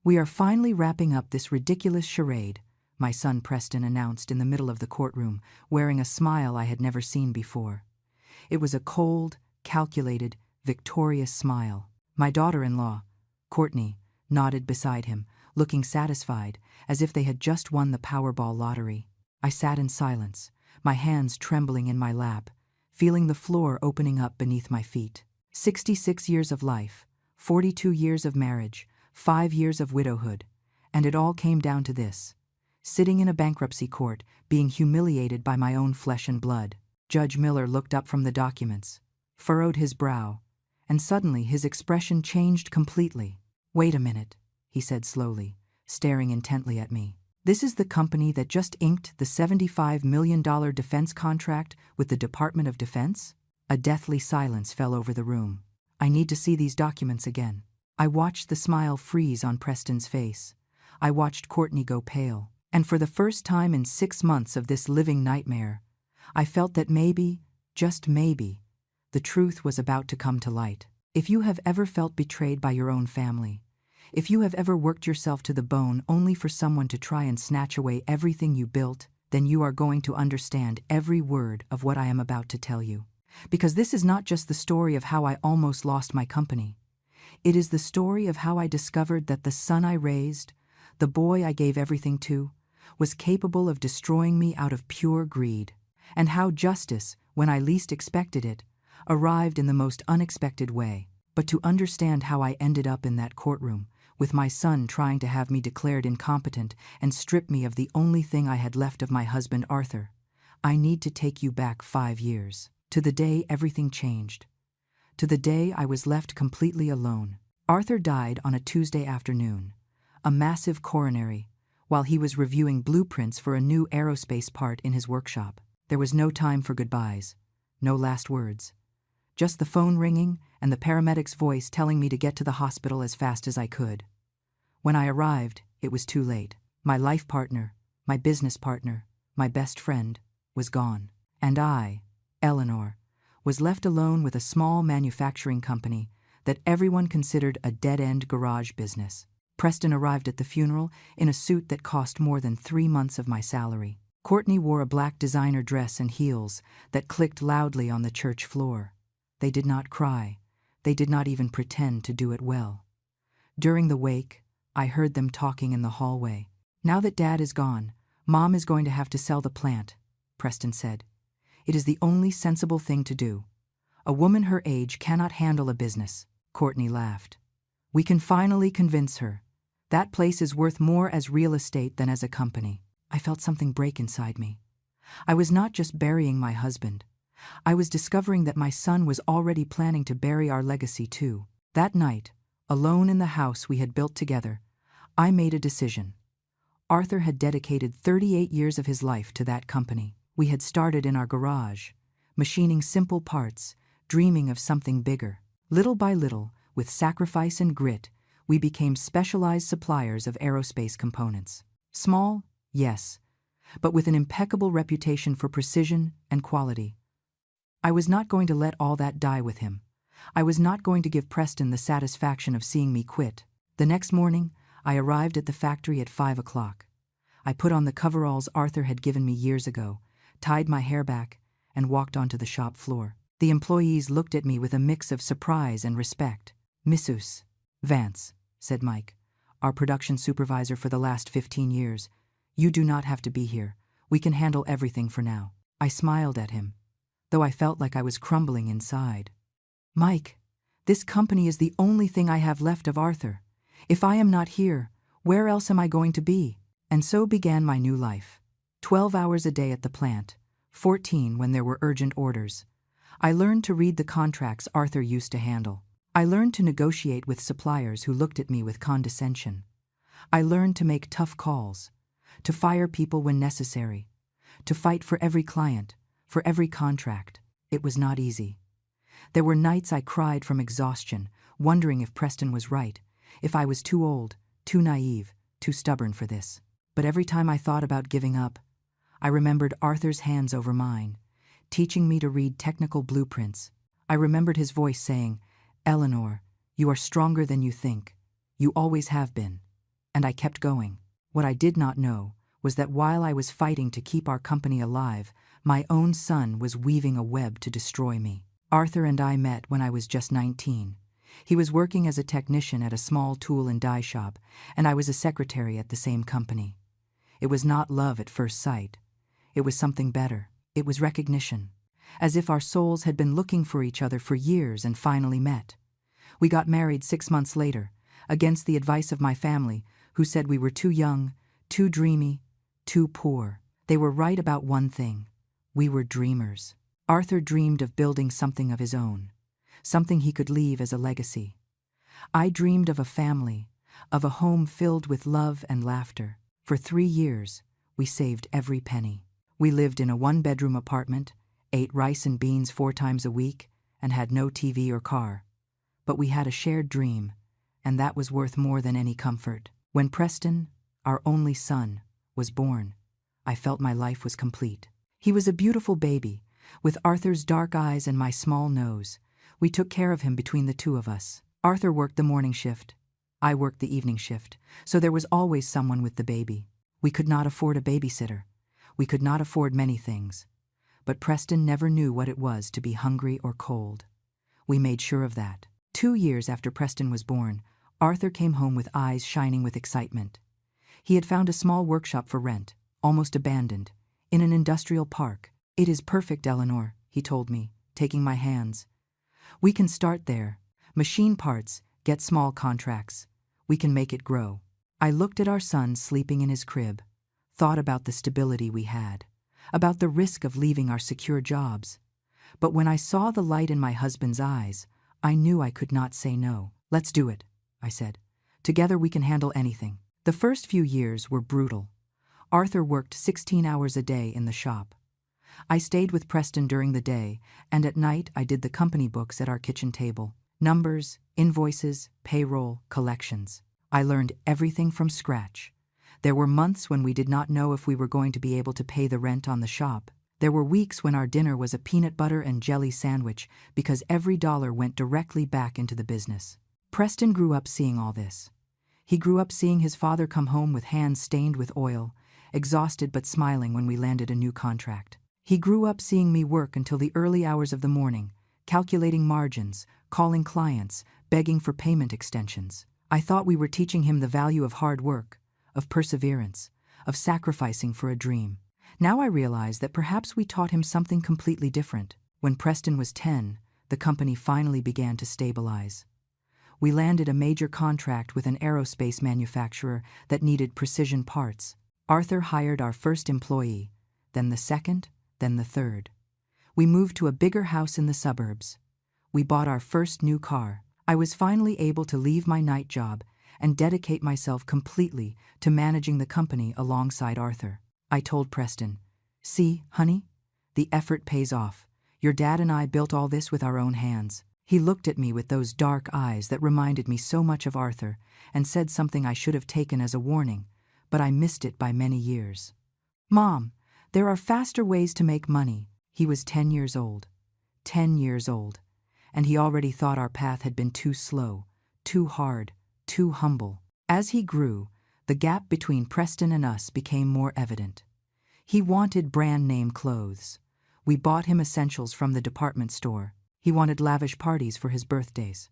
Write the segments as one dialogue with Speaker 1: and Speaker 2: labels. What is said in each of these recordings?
Speaker 1: "We are finally wrapping up this ridiculous charade," my son Preston announced in the middle of the courtroom, wearing a smile I had never seen before. It was a cold, calculated, victorious smile. My daughter-in-law, Courtney, nodded beside him, looking satisfied, as if they had just won the Powerball lottery. I sat in silence, my hands trembling in my lap, feeling the floor opening up beneath my feet. 66 years of life, 42 years of marriage, 5 years of widowhood, and it all came down to this: sitting in a bankruptcy court, being humiliated by my own flesh and blood. Judge Miller looked up from the documents, furrowed his brow, and suddenly his expression changed completely. "Wait a minute," he said slowly, staring intently at me. "This is the company that just inked the $75 million defense contract with the Department of Defense?" A deathly silence fell over the room. "I need to see these documents again." I watched the smile freeze on Preston's face. I watched Courtney go pale. And for the first time in 6 months of this living nightmare, I felt that maybe, just maybe, the truth was about to come to light. If you have ever felt betrayed by your own family, if you have ever worked yourself to the bone only for someone to try and snatch away everything you built, then you are going to understand every word of what I am about to tell you. Because this is not just the story of how I almost lost my company. It is the story of how I discovered that the son I raised, the boy I gave everything to, was capable of destroying me out of pure greed, and how justice, when I least expected it, arrived in the most unexpected way. But to understand how I ended up in that courtroom, with my son trying to have me declared incompetent and strip me of the only thing I had left of my husband Arthur, I need to take you back 5 years, to the day everything changed, to the day I was left completely alone. Arthur died on a Tuesday afternoon, a massive coronary, while he was reviewing blueprints for a new aerospace part in his workshop. There was no time for goodbyes, no last words. Just the phone ringing and the paramedic's voice telling me to get to the hospital as fast as I could. When I arrived, it was too late. My life partner, my business partner, my best friend, was gone. And I, Eleanor, was left alone with a small manufacturing company that everyone considered a dead-end garage business. Preston arrived at the funeral in a suit that cost more than 3 months of my salary. Courtney wore a black designer dress and heels that clicked loudly on the church floor. They did not cry. They did not even pretend to do it well. During the wake, I heard them talking in the hallway. "Now that Dad is gone, Mom is going to have to sell the plant," Preston said. "It is the only sensible thing to do. A woman her age cannot handle a business." Courtney laughed. "We can finally convince her. That place is worth more as real estate than as a company." I felt something break inside me. I was not just burying my husband. I was discovering that my son was already planning to bury our legacy too. That night, alone in the house we had built together, I made a decision. Arthur had dedicated 38 years of his life to that company. We had started in our garage, machining simple parts, dreaming of something bigger. Little by little, with sacrifice and grit, we became specialized suppliers of aerospace components. Small, yes, but with an impeccable reputation for precision and quality. I was not going to let all that die with him. I was not going to give Preston the satisfaction of seeing me quit. The next morning, I arrived at the factory at 5 o'clock. I put on the coveralls Arthur had given me years ago, tied my hair back, and walked onto the shop floor. The employees looked at me with a mix of surprise and respect. "Mrs. Vance," said Mike, "our production supervisor for the last 15 years. You do not have to be here. We can handle everything for now." I smiled at him, though I felt like I was crumbling inside. "Mike, this company is the only thing I have left of Arthur. If I am not here, where else am I going to be?" And so began my new life. 12 hours a day at the plant, 14 when there were urgent orders. I learned to read the contracts Arthur used to handle. I learned to negotiate with suppliers who looked at me with condescension. I learned to make tough calls, to fire people when necessary, to fight for every client, for every contract. It was not easy. There were nights I cried from exhaustion, wondering if Preston was right, if I was too old, too naive, too stubborn for this. But every time I thought about giving up, I remembered Arthur's hands over mine, teaching me to read technical blueprints. I remembered his voice saying, "Eleanor, you are stronger than you think. You always have been. and I kept going. What I did not know was that while I was fighting to keep our company alive, my own son was weaving a web to destroy me. Arthur and I met when I was just 19. He was working as a technician at a small tool and die shop, and I was a secretary at the same company. It was not love at first sight. It was something better. It was recognition. As if our souls had been looking for each other for years and finally met. We got married 6 months later, against the advice of my family, who said we were too young, too dreamy, too poor. They were right about one thing. We were dreamers. Arthur dreamed of building something of his own, something he could leave as a legacy. I dreamed of a family, of a home filled with love and laughter. For 3 years, we saved every penny. We lived in a 1-bedroom apartment, ate rice and beans 4 times a week, and had no TV or car. But we had a shared dream, and that was worth more than any comfort. When Preston, our only son, was born, I felt my life was complete. He was a beautiful baby, with Arthur's dark eyes and my small nose. We took care of him between the two of us. Arthur worked the morning shift. I worked the evening shift, so there was always someone with the baby. We could not afford a babysitter. We could not afford many things. But Preston never knew what it was to be hungry or cold. We made sure of that. 2 years after Preston was born, Arthur came home with eyes shining with excitement. He had found a small workshop for rent, almost abandoned, in an industrial park. "It is perfect, Eleanor," he told me, taking my hands. "We can start there. Machine parts, get small contracts. We can make it grow." I looked at our son sleeping in his crib, thought about the stability we had, about the risk of leaving our secure jobs. But when I saw the light in my husband's eyes, I knew I could not say no. "Let's do it," I said. "Together we can handle anything." The first few years were brutal. Arthur worked 16 hours a day in the shop. I stayed with Preston during the day, and at night I did the company books at our kitchen table. Numbers, invoices, payroll, collections. I learned everything from scratch. There were months when we did not know if we were going to be able to pay the rent on the shop. There were weeks when our dinner was a peanut butter and jelly sandwich because every dollar went directly back into the business. Preston grew up seeing all this. He grew up seeing his father come home with hands stained with oil, exhausted but smiling when we landed a new contract. He grew up seeing me work until the early hours of the morning, calculating margins, calling clients, begging for payment extensions. I thought we were teaching him the value of hard work, of perseverance, of sacrificing for a dream. Now I realize that perhaps we taught him something completely different. When Preston was 10, the company finally began to stabilize. We landed a major contract with an aerospace manufacturer that needed precision parts. Arthur hired our first employee, then the second, then the third. We moved to a bigger house in the suburbs. We bought our first new car. I was finally able to leave my night job and dedicate myself completely to managing the company alongside Arthur. I told Preston, "See, honey, the effort pays off. Your dad and I built all this with our own hands." He looked at me with those dark eyes that reminded me so much of Arthur and said something I should have taken as a warning, but I missed it by many years. "Mom, there are faster ways to make money." He was 10 years old. 10 years old. And he already thought our path had been too slow, too hard, too humble. As he grew, the gap between Preston and us became more evident. He wanted brand-name clothes. We bought him essentials from the department store. He wanted lavish parties for his birthdays.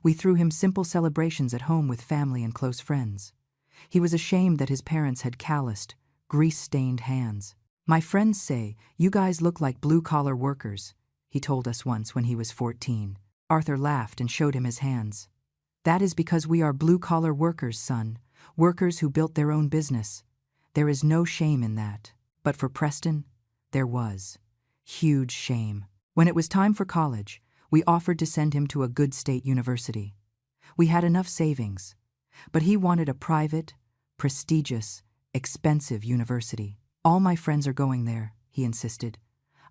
Speaker 1: We threw him simple celebrations at home with family and close friends. He was ashamed that his parents had calloused, grease-stained hands. "My friends say, you guys look like blue-collar workers," he told us once when he was 14. Arthur laughed and showed him his hands. "That is because we are blue-collar workers, son, workers who built their own business. There is no shame in that." But for Preston, there was. Huge shame. When it was time for college, we offered to send him to a good state university. We had enough savings, but he wanted a private, prestigious, expensive university. "All my friends are going there," he insisted.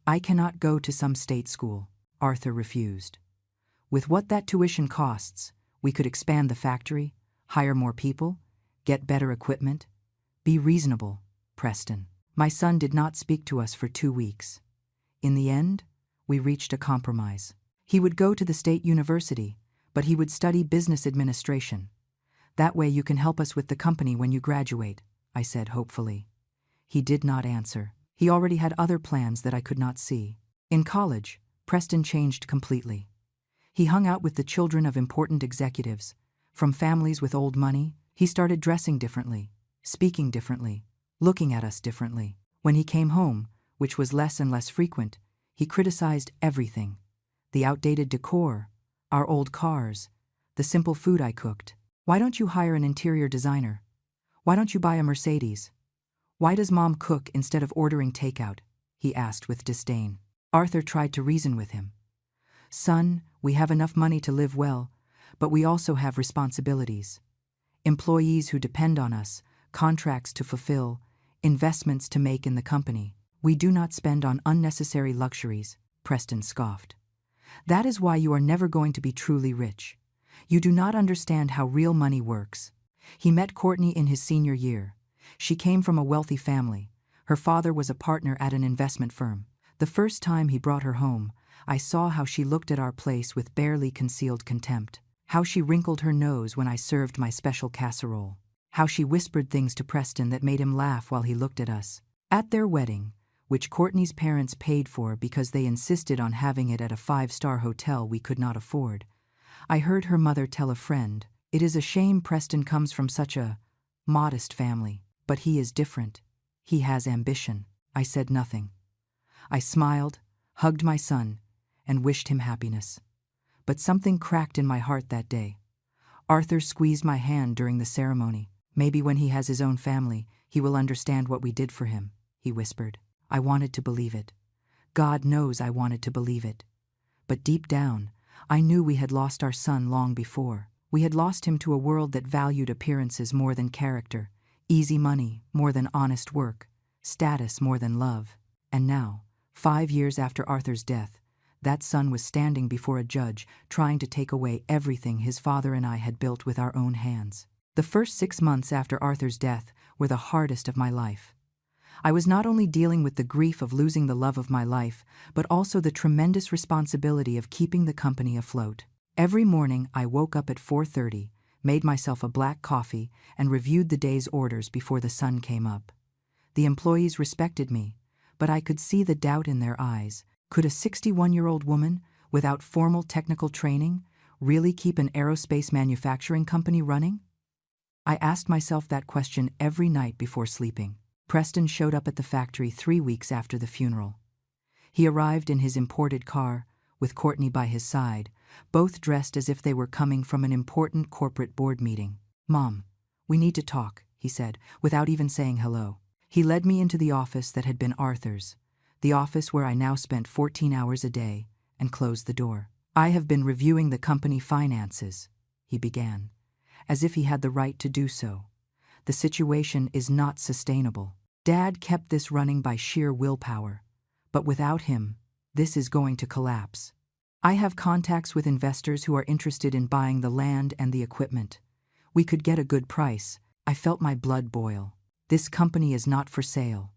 Speaker 1: "I cannot go to some state school." Arthur refused. With what that tuition costs, we could expand the factory, hire more people, get better equipment. Be reasonable, Preston. My son did not speak to us for 2 weeks. In the end, we reached a compromise. He would go to the state university, but he would study business administration. That way you can help us with the company when you graduate, I said hopefully. He did not answer. He already had other plans that I could not see. In college, Preston changed completely. He hung out with the children of important executives. From families with old money, he started dressing differently, speaking differently, looking at us differently. When he came home, which was less and less frequent, he criticized everything. The outdated decor, our old cars, the simple food I cooked. Why don't you hire an interior designer? Why don't you buy a Mercedes? Why does Mom cook instead of ordering takeout? He asked with disdain. Arthur tried to reason with him. Son, we have enough money to live well, but we also have responsibilities. Employees who depend on us, contracts to fulfill, investments to make in the company. We do not spend on unnecessary luxuries, Preston scoffed. That is why you are never going to be truly rich. You do not understand how real money works. He met Courtney in his senior year. She came from a wealthy family. Her father was a partner at an investment firm. The first time he brought her home, I saw how she looked at our place with barely concealed contempt. How she wrinkled her nose when I served my special casserole. How she whispered things to Preston that made him laugh while he looked at us. At their wedding, which Courtney's parents paid for because they insisted on having it at a 5-star hotel we could not afford, I heard her mother tell a friend, "It is a shame Preston comes from such a modest family, but he is different. He has ambition." I said nothing. I smiled, hugged my son, and wished him happiness. But something cracked in my heart that day. Arthur squeezed my hand during the ceremony. "Maybe when he has his own family, he will understand what we did for him," he whispered. I wanted to believe it. God knows I wanted to believe it. But deep down, I knew we had lost our son long before. We had lost him to a world that valued appearances more than character, easy money more than honest work, status more than love. And now, 5 years after Arthur's death, that son was standing before a judge trying to take away everything his father and I had built with our own hands. The first 6 months after Arthur's death were the hardest of my life. I was not only dealing with the grief of losing the love of my life, but also the tremendous responsibility of keeping the company afloat. Every morning I woke up at 4:30, made myself a black coffee, and reviewed the day's orders before the sun came up. The employees respected me, but I could see the doubt in their eyes. Could a 61-year-old woman, without formal technical training, really keep an aerospace manufacturing company running? I asked myself that question every night before sleeping. Preston showed up at the factory 3 weeks after the funeral. He arrived in his imported car, with Courtney by his side, both dressed as if they were coming from an important corporate board meeting. "Mom, we need to talk," he said, without even saying hello. He led me into the office that had been Arthur's, the office where I now spent 14 hours a day, and closed the door. "I have been reviewing the company finances," he began, as if he had the right to do so. "The situation is not sustainable. Dad kept this running by sheer willpower, but without him, this is going to collapse. I have contacts with investors who are interested in buying the land and the equipment. We could get a good price." I felt my blood boil. "This company is not for sale.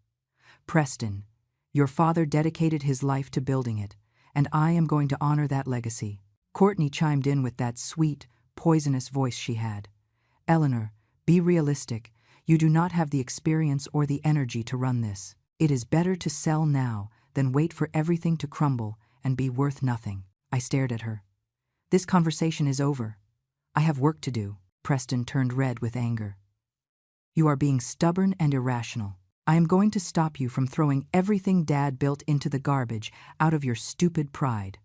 Speaker 1: Preston, your father dedicated his life to building it, and I am going to honor that legacy." Courtney chimed in with that sweet, poisonous voice she had. "Eleanor, be realistic. You do not have the experience or the energy to run this. It is better to sell now than wait for everything to crumble and be worth nothing." I stared at her. "This conversation is over. I have work to do." Preston turned red with anger. "You are being stubborn and irrational. I am going to stop you from throwing everything Dad built into the garbage out of your stupid pride."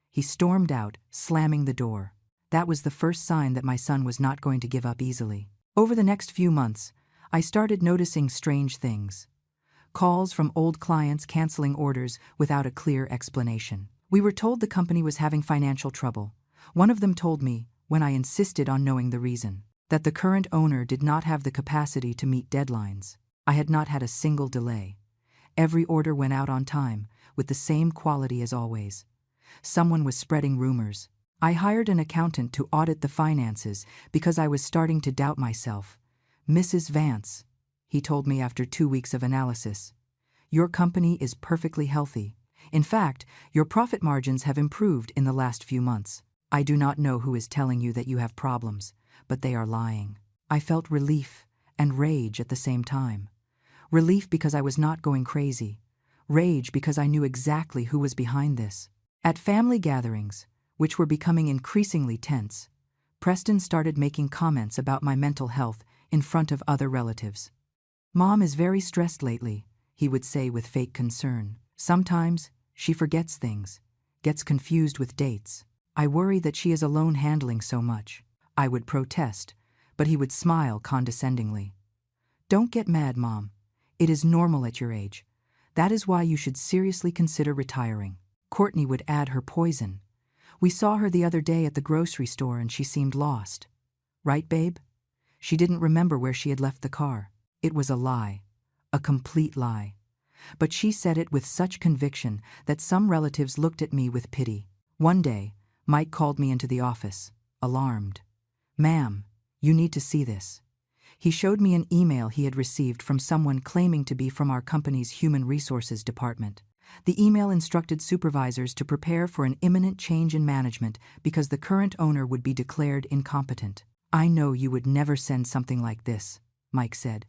Speaker 1: He stormed out, slamming the door. That was the first sign that my son was not going to give up easily. Over the next few months, I started noticing strange things. Calls from old clients canceling orders without a clear explanation. We were told the company was having financial trouble. One of them told me, when I insisted on knowing the reason, that the current owner did not have the capacity to meet deadlines. I had not had a single delay. Every order went out on time, with the same quality as always. Someone was spreading rumors. I hired an accountant to audit the finances because I was starting to doubt myself. "Mrs. Vance," he told me after 2 weeks of analysis, "your company is perfectly healthy. In fact, your profit margins have improved in the last few months. I do not know who is telling you that you have problems, but they are lying. I felt relief and rage at the same time. Relief because I was not going crazy. Rage because I knew exactly who was behind this. At family gatherings, which were becoming increasingly tense, Preston started making comments about my mental health in front of other relatives. "Mom is very stressed lately," he would say with fake concern. "Sometimes she forgets things, gets confused with dates. I worry that she is alone handling so much." I would protest, but he would smile condescendingly. "Don't get mad, Mom. It is normal at your age. That is why you should seriously consider retiring." Courtney would add her poison. "We saw her the other day at the grocery store and she seemed lost. Right, babe? She didn't remember where she had left the car." It was a lie. A complete lie. But she said it with such conviction that some relatives looked at me with pity. One day, Mike called me into the office, alarmed. "Ma'am, you need to see this." He showed me an email he had received from someone claiming to be from our company's human resources department. The email instructed supervisors to prepare for an imminent change in management because the current owner would be declared incompetent. "I know you would never send something like this," Mike said.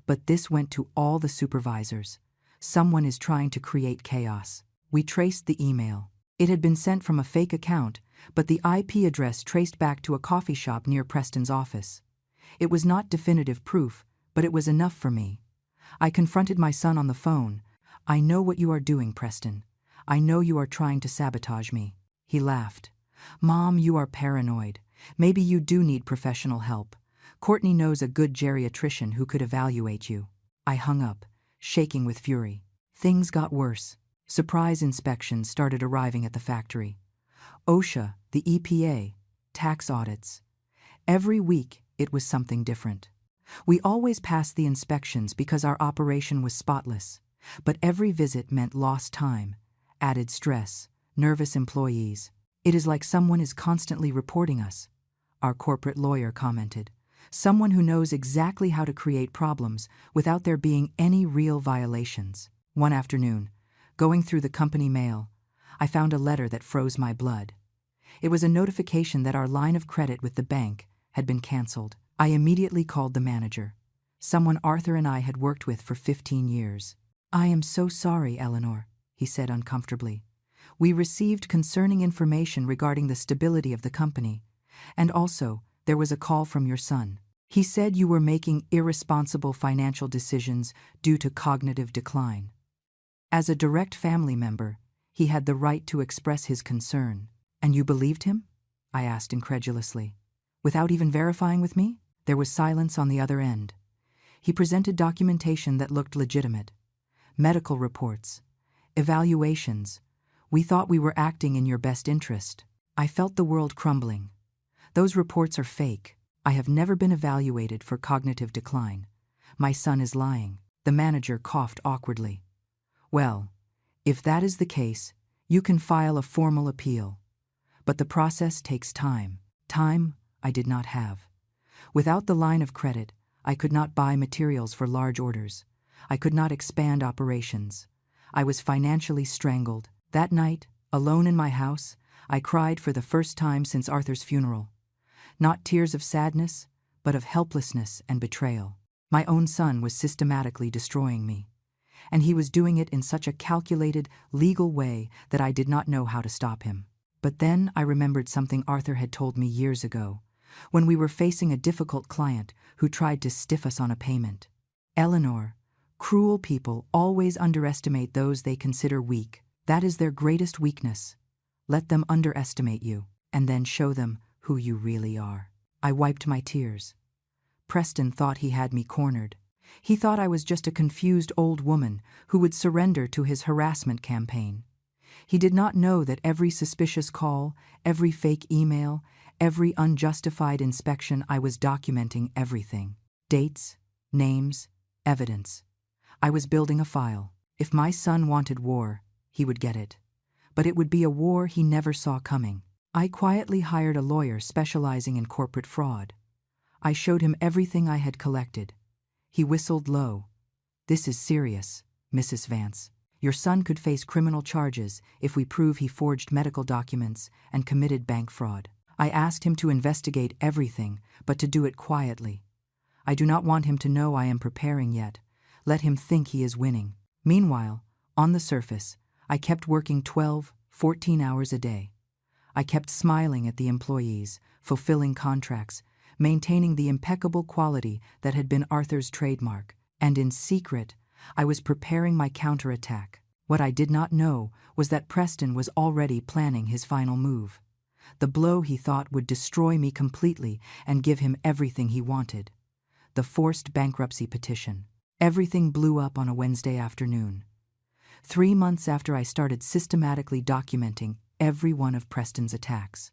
Speaker 1: "But this went to all the supervisors. Someone is trying to create chaos." We traced the email. It had been sent from a fake account, but the IP address traced back to a coffee shop near Preston's office. It was not definitive proof, but it was enough for me. I confronted my son on the phone. "I know what you are doing, Preston. I know you are trying to sabotage me." He laughed. "Mom, you are paranoid. Maybe you do need professional help. Courtney knows a good geriatrician who could evaluate you." I hung up, shaking with fury. Things got worse. Surprise inspections started arriving at the factory. OSHA, the EPA, tax audits. Every week, it was something different. We always passed the inspections because our operation was spotless, but every visit meant lost time, added stress, nervous employees. "It is like someone is constantly reporting us," our corporate lawyer commented. "Someone who knows exactly how to create problems without there being any real violations." One afternoon, going through the company mail, I found a letter that froze my blood. It was a notification that our line of credit with the bank had been canceled. I immediately called the manager, someone Arthur and I had worked with for 15 years. "I am so sorry, Eleanor," he said uncomfortably. "We received concerning information regarding the stability of the company, and also there was a call from your son. He said you were making irresponsible financial decisions due to cognitive decline." As a direct family member, he had the right to express his concern. "And you believed him?" I asked incredulously. "Without even verifying with me?" There was silence on the other end. He presented documentation that looked legitimate. Medical reports, evaluations. "We thought we were acting in your best interest." I felt the world crumbling. "Those reports are fake. I have never been evaluated for cognitive decline. My son is lying." The manager coughed awkwardly. "Well, if that is the case, you can file a formal appeal. But the process takes time. Time I did not have. Without the line of credit, I could not buy materials for large orders. I could not expand operations. I was financially strangled. That night, alone in my house, I cried for the first time since Arthur's funeral. Not tears of sadness, but of helplessness and betrayal. My own son was systematically destroying me. And he was doing it in such a calculated, legal way that I did not know how to stop him. But then I remembered something Arthur had told me years ago, when we were facing a difficult client who tried to stiff us on a payment. "Eleanor, cruel people always underestimate those they consider weak. That is their greatest weakness. Let them underestimate you, and then show them who you really are." I wiped my tears. Preston thought he had me cornered. He thought I was just a confused old woman who would surrender to his harassment campaign. He did not know that every suspicious call, every fake email, every unjustified inspection, I was documenting everything. Dates, names, evidence. I was building a file. If my son wanted war, he would get it. But it would be a war he never saw coming. I quietly hired a lawyer specializing in corporate fraud. I showed him everything I had collected. He whistled low. "This is serious, Mrs. Vance. Your son could face criminal charges if we prove he forged medical documents and committed bank fraud." I asked him to investigate everything, but to do it quietly. I do not want him to know I am preparing yet. Let him think he is winning. Meanwhile, on the surface, I kept working 12, 14 hours a day. I kept smiling at the employees, fulfilling contracts, maintaining the impeccable quality that had been Arthur's trademark, and in secret, I was preparing my counterattack. What I did not know was that Preston was already planning his final move. The blow he thought would destroy me completely and give him everything he wanted. The forced bankruptcy petition. Everything blew up on a Wednesday afternoon. 3 months after I started systematically documenting every one of Preston's attacks.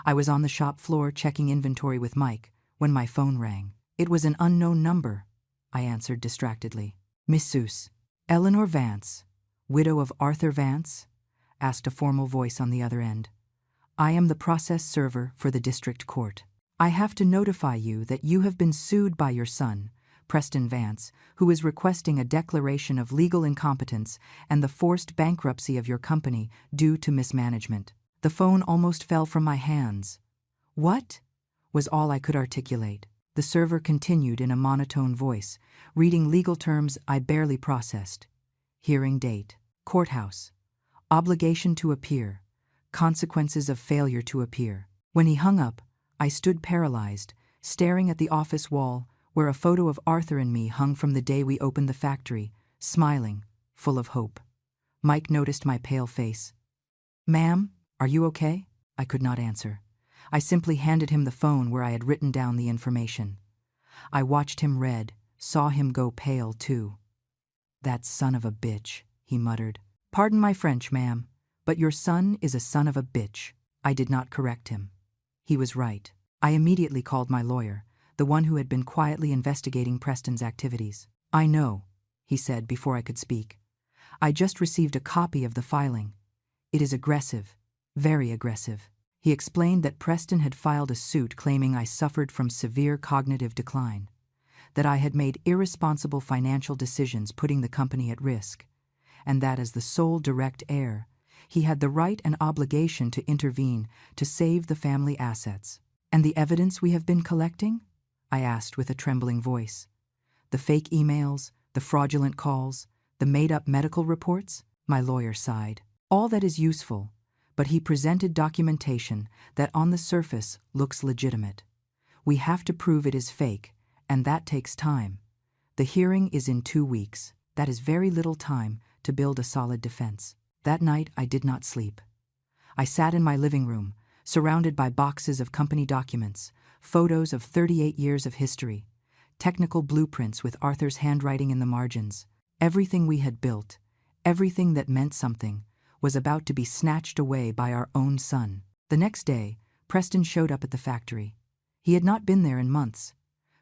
Speaker 1: I was on the shop floor checking inventory with Mike when my phone rang. It was an unknown number, I answered distractedly. Mrs. Eleanor Vance, widow of Arthur Vance? Asked a formal voice on the other end. I am the process server for the district court. I have to notify you that you have been sued by your son, Preston Vance, who is requesting a declaration of legal incompetence and the forced bankruptcy of your company due to mismanagement. The phone almost fell from my hands. What? Was all I could articulate. The server continued in a monotone voice, reading legal terms I barely processed. Hearing date. Courthouse. Obligation to appear. Consequences of failure to appear. When he hung up, I stood paralyzed, staring at the office wall where a photo of Arthur and me hung from the day we opened the factory, smiling, full of hope. Mike noticed my pale face. Ma'am, are you okay? I could not answer. I simply handed him the phone where I had written down the information. I watched him read, saw him go pale too. That son of a bitch, he muttered. Pardon my French, ma'am, but your son is a son of a bitch. I did not correct him. He was right. I immediately called my lawyer, the one who had been quietly investigating Preston's activities. I know, he said before I could speak. I just received a copy of the filing. It is aggressive, very aggressive. He explained that Preston had filed a suit claiming I suffered from severe cognitive decline, that I had made irresponsible financial decisions putting the company at risk, and that as the sole direct heir, he had the right and obligation to intervene to save the family assets. And the evidence we have been collecting? I asked with a trembling voice. The fake emails, the fraudulent calls, the made-up medical reports? My lawyer sighed. All that is useful, but he presented documentation that on the surface looks legitimate. We have to prove it is fake, and that takes time. The hearing is in 2 weeks. That is very little time to build a solid defense. That night I did not sleep. I sat in my living room, surrounded by boxes of company documents, photos of 38 years of history, technical blueprints with Arthur's handwriting in the margins. Everything we had built, everything that meant something, was about to be snatched away by our own son. The next day, Preston showed up at the factory. He had not been there in months,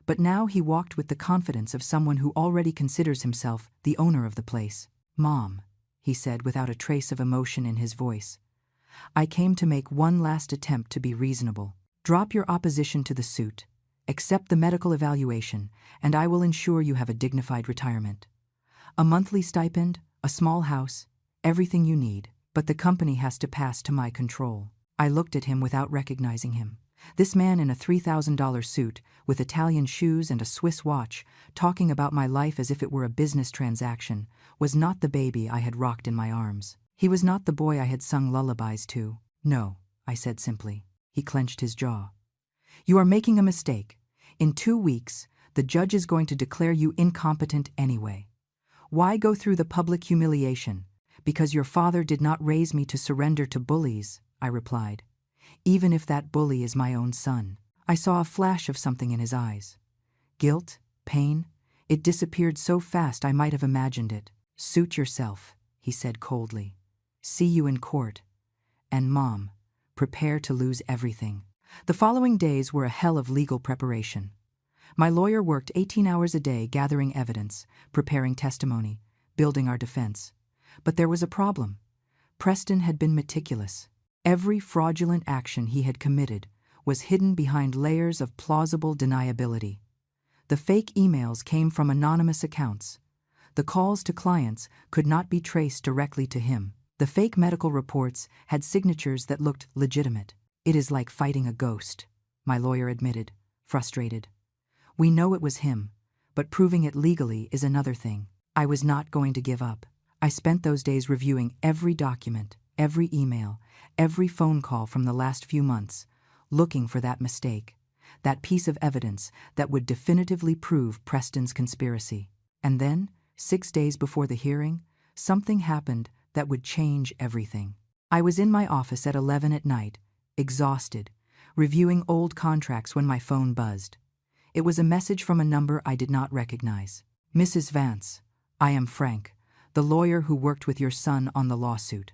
Speaker 1: but now he walked with the confidence of someone who already considers himself the owner of the place. Mom, he said without a trace of emotion in his voice, I came to make one last attempt to be reasonable. Drop your opposition to the suit, accept the medical evaluation, and I will ensure you have a dignified retirement. A monthly stipend, a small house, everything you need, but the company has to pass to my control. I looked at him without recognizing him. This man in a $3,000 suit, with Italian shoes and a Swiss watch, talking about my life as if it were a business transaction, was not the baby I had rocked in my arms. He was not the boy I had sung lullabies to. No, I said simply. He clenched his jaw. You are making a mistake. In 2 weeks, the judge is going to declare you incompetent anyway. Why go through the public humiliation? Because your father did not raise me to surrender to bullies, I replied. Even if that bully is my own son. I saw a flash of something in his eyes. Guilt, pain, it disappeared so fast I might have imagined it. Suit yourself, he said coldly. See you in court. And Mom, prepare to lose everything. The following days were a hell of legal preparation. My lawyer worked 18 hours a day gathering evidence, preparing testimony, building our defense. But there was a problem. Preston had been meticulous. Every fraudulent action he had committed was hidden behind layers of plausible deniability. The fake emails came from anonymous accounts. The calls to clients could not be traced directly to him. The fake medical reports had signatures that looked legitimate. It is like fighting a ghost, my lawyer admitted, frustrated. We know it was him, but proving it legally is another thing. I was not going to give up. I spent those days reviewing every document, every email, every phone call from the last few months, looking for that mistake, that piece of evidence that would definitively prove Preston's conspiracy. And then, 6 days before the hearing, something happened that would change everything. I was in my office at 11 at night, exhausted, reviewing old contracts when my phone buzzed. It was a message from a number I did not recognize. "Mrs. Vance, I am Frank, the lawyer who worked with your son on the lawsuit.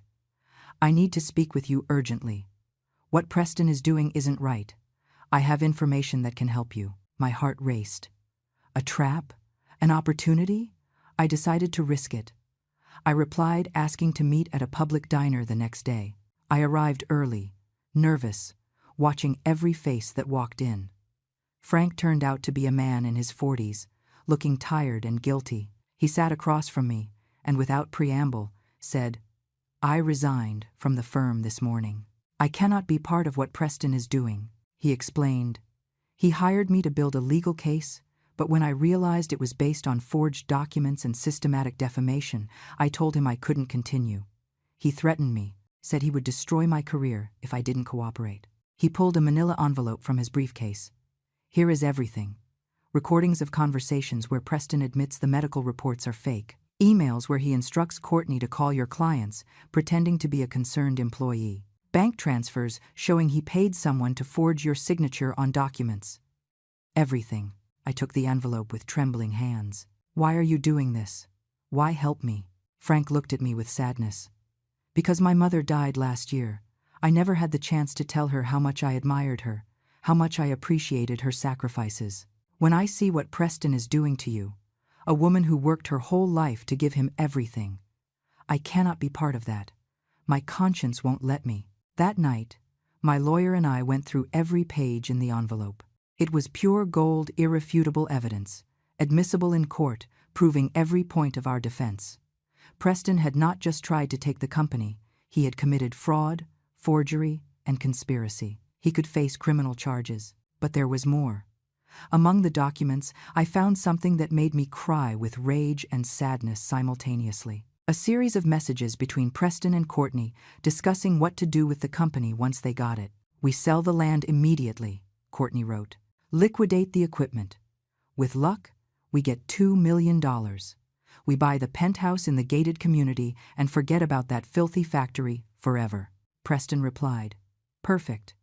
Speaker 1: I need to speak with you urgently. What Preston is doing isn't right. I have information that can help you." My heart raced. A trap? An opportunity? I decided to risk it. I replied asking to meet at a public diner the next day. I arrived early, nervous, watching every face that walked in. Frank turned out to be a man in his 40s, looking tired and guilty. He sat across from me, and without preamble, said, "I resigned from the firm this morning. I cannot be part of what Preston is doing," he explained. "He hired me to build a legal case, but when I realized it was based on forged documents and systematic defamation, I told him I couldn't continue. He threatened me, said he would destroy my career if I didn't cooperate." He pulled a manila envelope from his briefcase. "Here is everything. Recordings of conversations where Preston admits the medical reports are fake. Emails where he instructs Courtney to call your clients, pretending to be a concerned employee. Bank transfers showing he paid someone to forge your signature on documents. Everything." I took the envelope with trembling hands. "Why are you doing this? Why help me?" Frank looked at me with sadness. "Because my mother died last year. I never had the chance to tell her how much I admired her, how much I appreciated her sacrifices. When I see what Preston is doing to you, a woman who worked her whole life to give him everything, I cannot be part of that. My conscience won't let me." That night, my lawyer and I went through every page in the envelope. It was pure gold, irrefutable evidence, admissible in court, proving every point of our defense. Preston had not just tried to take the company, he had committed fraud, forgery, and conspiracy. He could face criminal charges, but there was more. Among the documents, I found something that made me cry with rage and sadness simultaneously. A series of messages between Preston and Courtney discussing what to do with the company once they got it. "We sell the land immediately," Courtney wrote. "Liquidate the equipment. With luck, we get $2 million. We buy the penthouse in the gated community and forget about that filthy factory forever." Preston replied, "Perfect.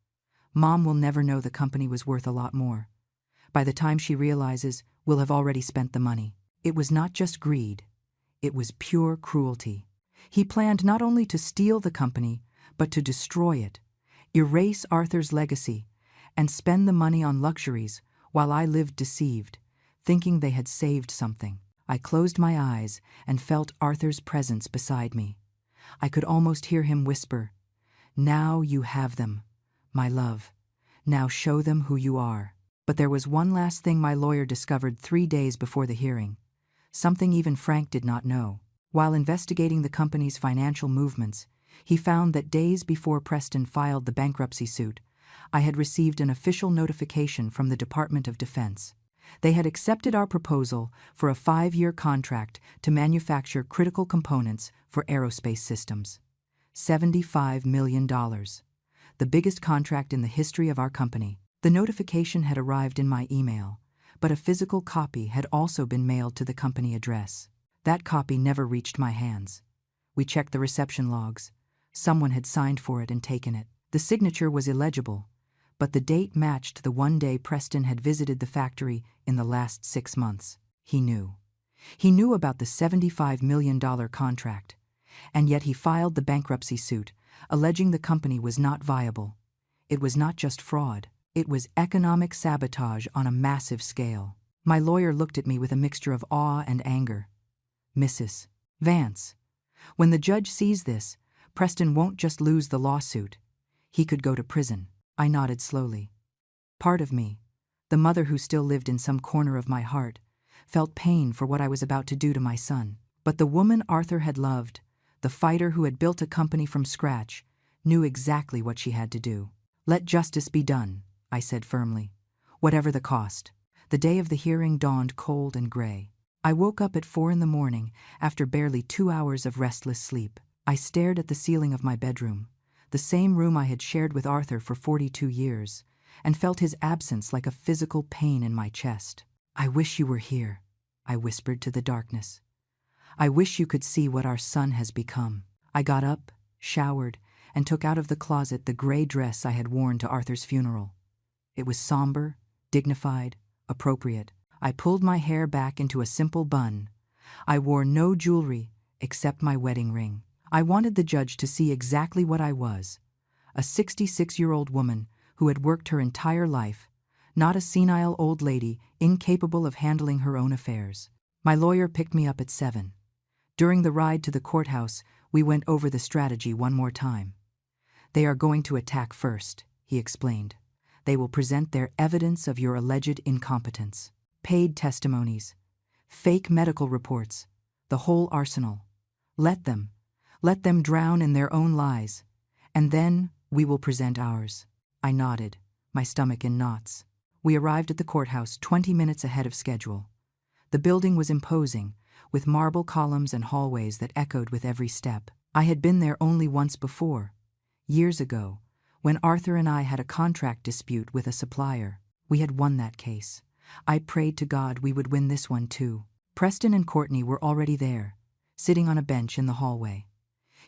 Speaker 1: Mom will never know the company was worth a lot more. By the time she realizes, we'll have already spent the money." It was not just greed. It was pure cruelty. He planned not only to steal the company, but to destroy it, erase Arthur's legacy, and spend the money on luxuries while I lived deceived, thinking they had saved something. I closed my eyes and felt Arthur's presence beside me. I could almost hear him whisper, "Now you have them, my love. Now show them who you are." But there was one last thing my lawyer discovered 3 days before the hearing, something even Frank did not know. While investigating the company's financial movements, he found that days before Preston filed the bankruptcy suit, I had received an official notification from the Department of Defense. They had accepted our proposal for a 5-year contract to manufacture critical components for aerospace systems. $75 million. The biggest contract in the history of our company. The notification had arrived in my email, but a physical copy had also been mailed to the company address. That copy never reached my hands. We checked the reception logs. Someone had signed for it and taken it. The signature was illegible, but the date matched the one day Preston had visited the factory in the last 6 months. He knew. He knew about the $75 million contract, and yet he filed the bankruptcy suit, alleging the company was not viable. It was not just fraud. It was economic sabotage on a massive scale. My lawyer looked at me with a mixture of awe and anger. "Mrs. Vance, when the judge sees this, Preston won't just lose the lawsuit. He could go to prison." I nodded slowly. Part of me, the mother who still lived in some corner of my heart, felt pain for what I was about to do to my son. But the woman Arthur had loved, the fighter who had built a company from scratch, knew exactly what she had to do. "Let justice be done," I said firmly. "Whatever the cost." The day of the hearing dawned cold and gray. I woke up at 4 in the morning after barely 2 hours of restless sleep. I stared at the ceiling of my bedroom, the same room I had shared with Arthur for 42 years, and felt his absence like a physical pain in my chest. "I wish you were here," I whispered to the darkness. "I wish you could see what our son has become." I got up, showered, and took out of the closet the gray dress I had worn to Arthur's funeral. It was somber, dignified, appropriate. I pulled my hair back into a simple bun. I wore no jewelry except my wedding ring. I wanted the judge to see exactly what I was, a 66-year-old woman who had worked her entire life, not a senile old lady incapable of handling her own affairs. My lawyer picked me up at 7. During the ride to the courthouse, we went over the strategy one more time. "They are going to attack first," he explained. "They will present their evidence of your alleged incompetence. Paid testimonies, fake medical reports, the whole arsenal. Let them drown in their own lies, and then we will present ours." I nodded, my stomach in knots. We arrived at the courthouse 20 minutes ahead of schedule. The building was imposing, with marble columns and hallways that echoed with every step. I had been there only once before, years ago, when Arthur and I had a contract dispute with a supplier. We had won that case. I prayed to God we would win this one too. Preston and Courtney were already there, sitting on a bench in the hallway.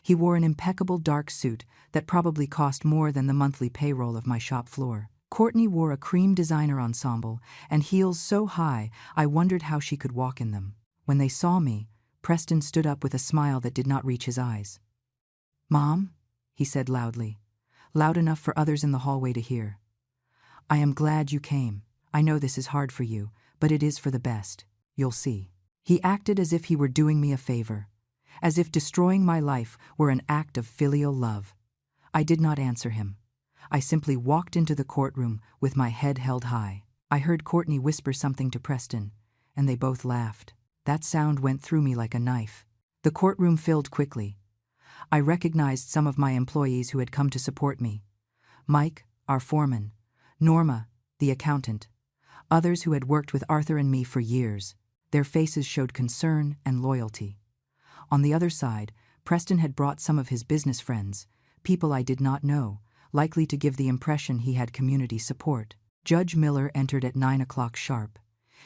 Speaker 1: He wore an impeccable dark suit that probably cost more than the monthly payroll of my shop floor. Courtney wore a cream designer ensemble and heels so high I wondered how she could walk in them. When they saw me, Preston stood up with a smile that did not reach his eyes. "Mom," he said loudly, loud enough for others in the hallway to hear. "I am glad you came. I know this is hard for you, but it is for the best. You'll see." He acted as if he were doing me a favor, as if destroying my life were an act of filial love. I did not answer him. I simply walked into the courtroom with my head held high. I heard Courtney whisper something to Preston, and they both laughed. That sound went through me like a knife. The courtroom filled quickly. I recognized some of my employees who had come to support me. Mike, our foreman, Norma, the accountant, others who had worked with Arthur and me for years. Their faces showed concern and loyalty. On the other side, Preston had brought some of his business friends, people I did not know, likely to give the impression he had community support. Judge Miller entered at 9 o'clock sharp.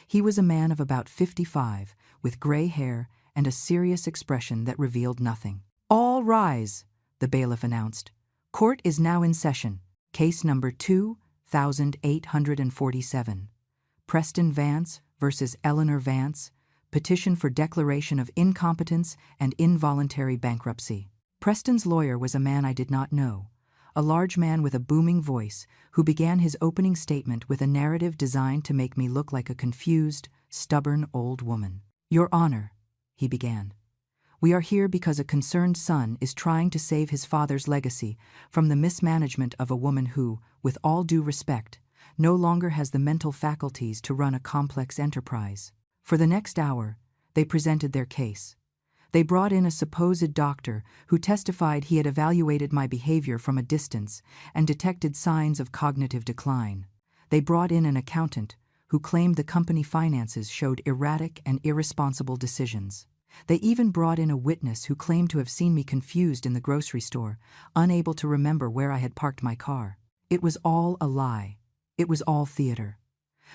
Speaker 1: He was a man of about 55, with gray hair and a serious expression that revealed nothing. "All rise," the bailiff announced. "Court is now in session. Case number 2847. Preston Vance versus Eleanor Vance, petition for declaration of incompetence and involuntary bankruptcy." Preston's lawyer was a man I did not know, a large man with a booming voice who began his opening statement with a narrative designed to make me look like a confused, stubborn old woman. "Your Honor," he began, "we are here because a concerned son is trying to save his father's legacy from the mismanagement of a woman who, with all due respect, no longer has the mental faculties to run a complex enterprise." For the next hour, they presented their case. They brought in a supposed doctor who testified he had evaluated my behavior from a distance and detected signs of cognitive decline. They brought in an accountant who claimed the company finances showed erratic and irresponsible decisions. They even brought in a witness who claimed to have seen me confused in the grocery store, unable to remember where I had parked my car. It was all a lie. It was all theater.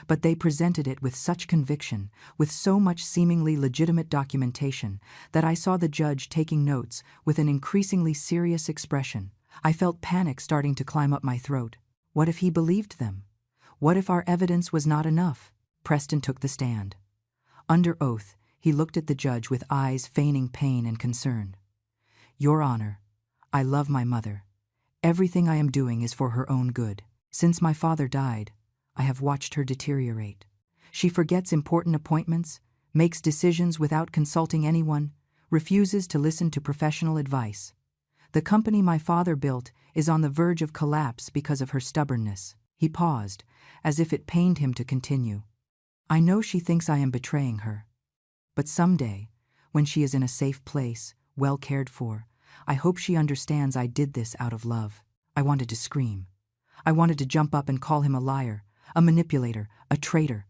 Speaker 1: But they presented it with such conviction, with so much seemingly legitimate documentation, that I saw the judge taking notes with an increasingly serious expression. I felt panic starting to climb up my throat. What if he believed them? What if our evidence was not enough? Preston took the stand. Under oath, he looked at the judge with eyes feigning pain and concern. "Your Honor, I love my mother. Everything I am doing is for her own good. Since my father died, I have watched her deteriorate. She forgets important appointments, makes decisions without consulting anyone, refuses to listen to professional advice. The company my father built is on the verge of collapse because of her stubbornness." He paused, as if it pained him to continue. "I know she thinks I am betraying her. But someday, when she is in a safe place, well cared for, I hope she understands I did this out of love." I wanted to scream. I wanted to jump up and call him a liar, a manipulator, a traitor.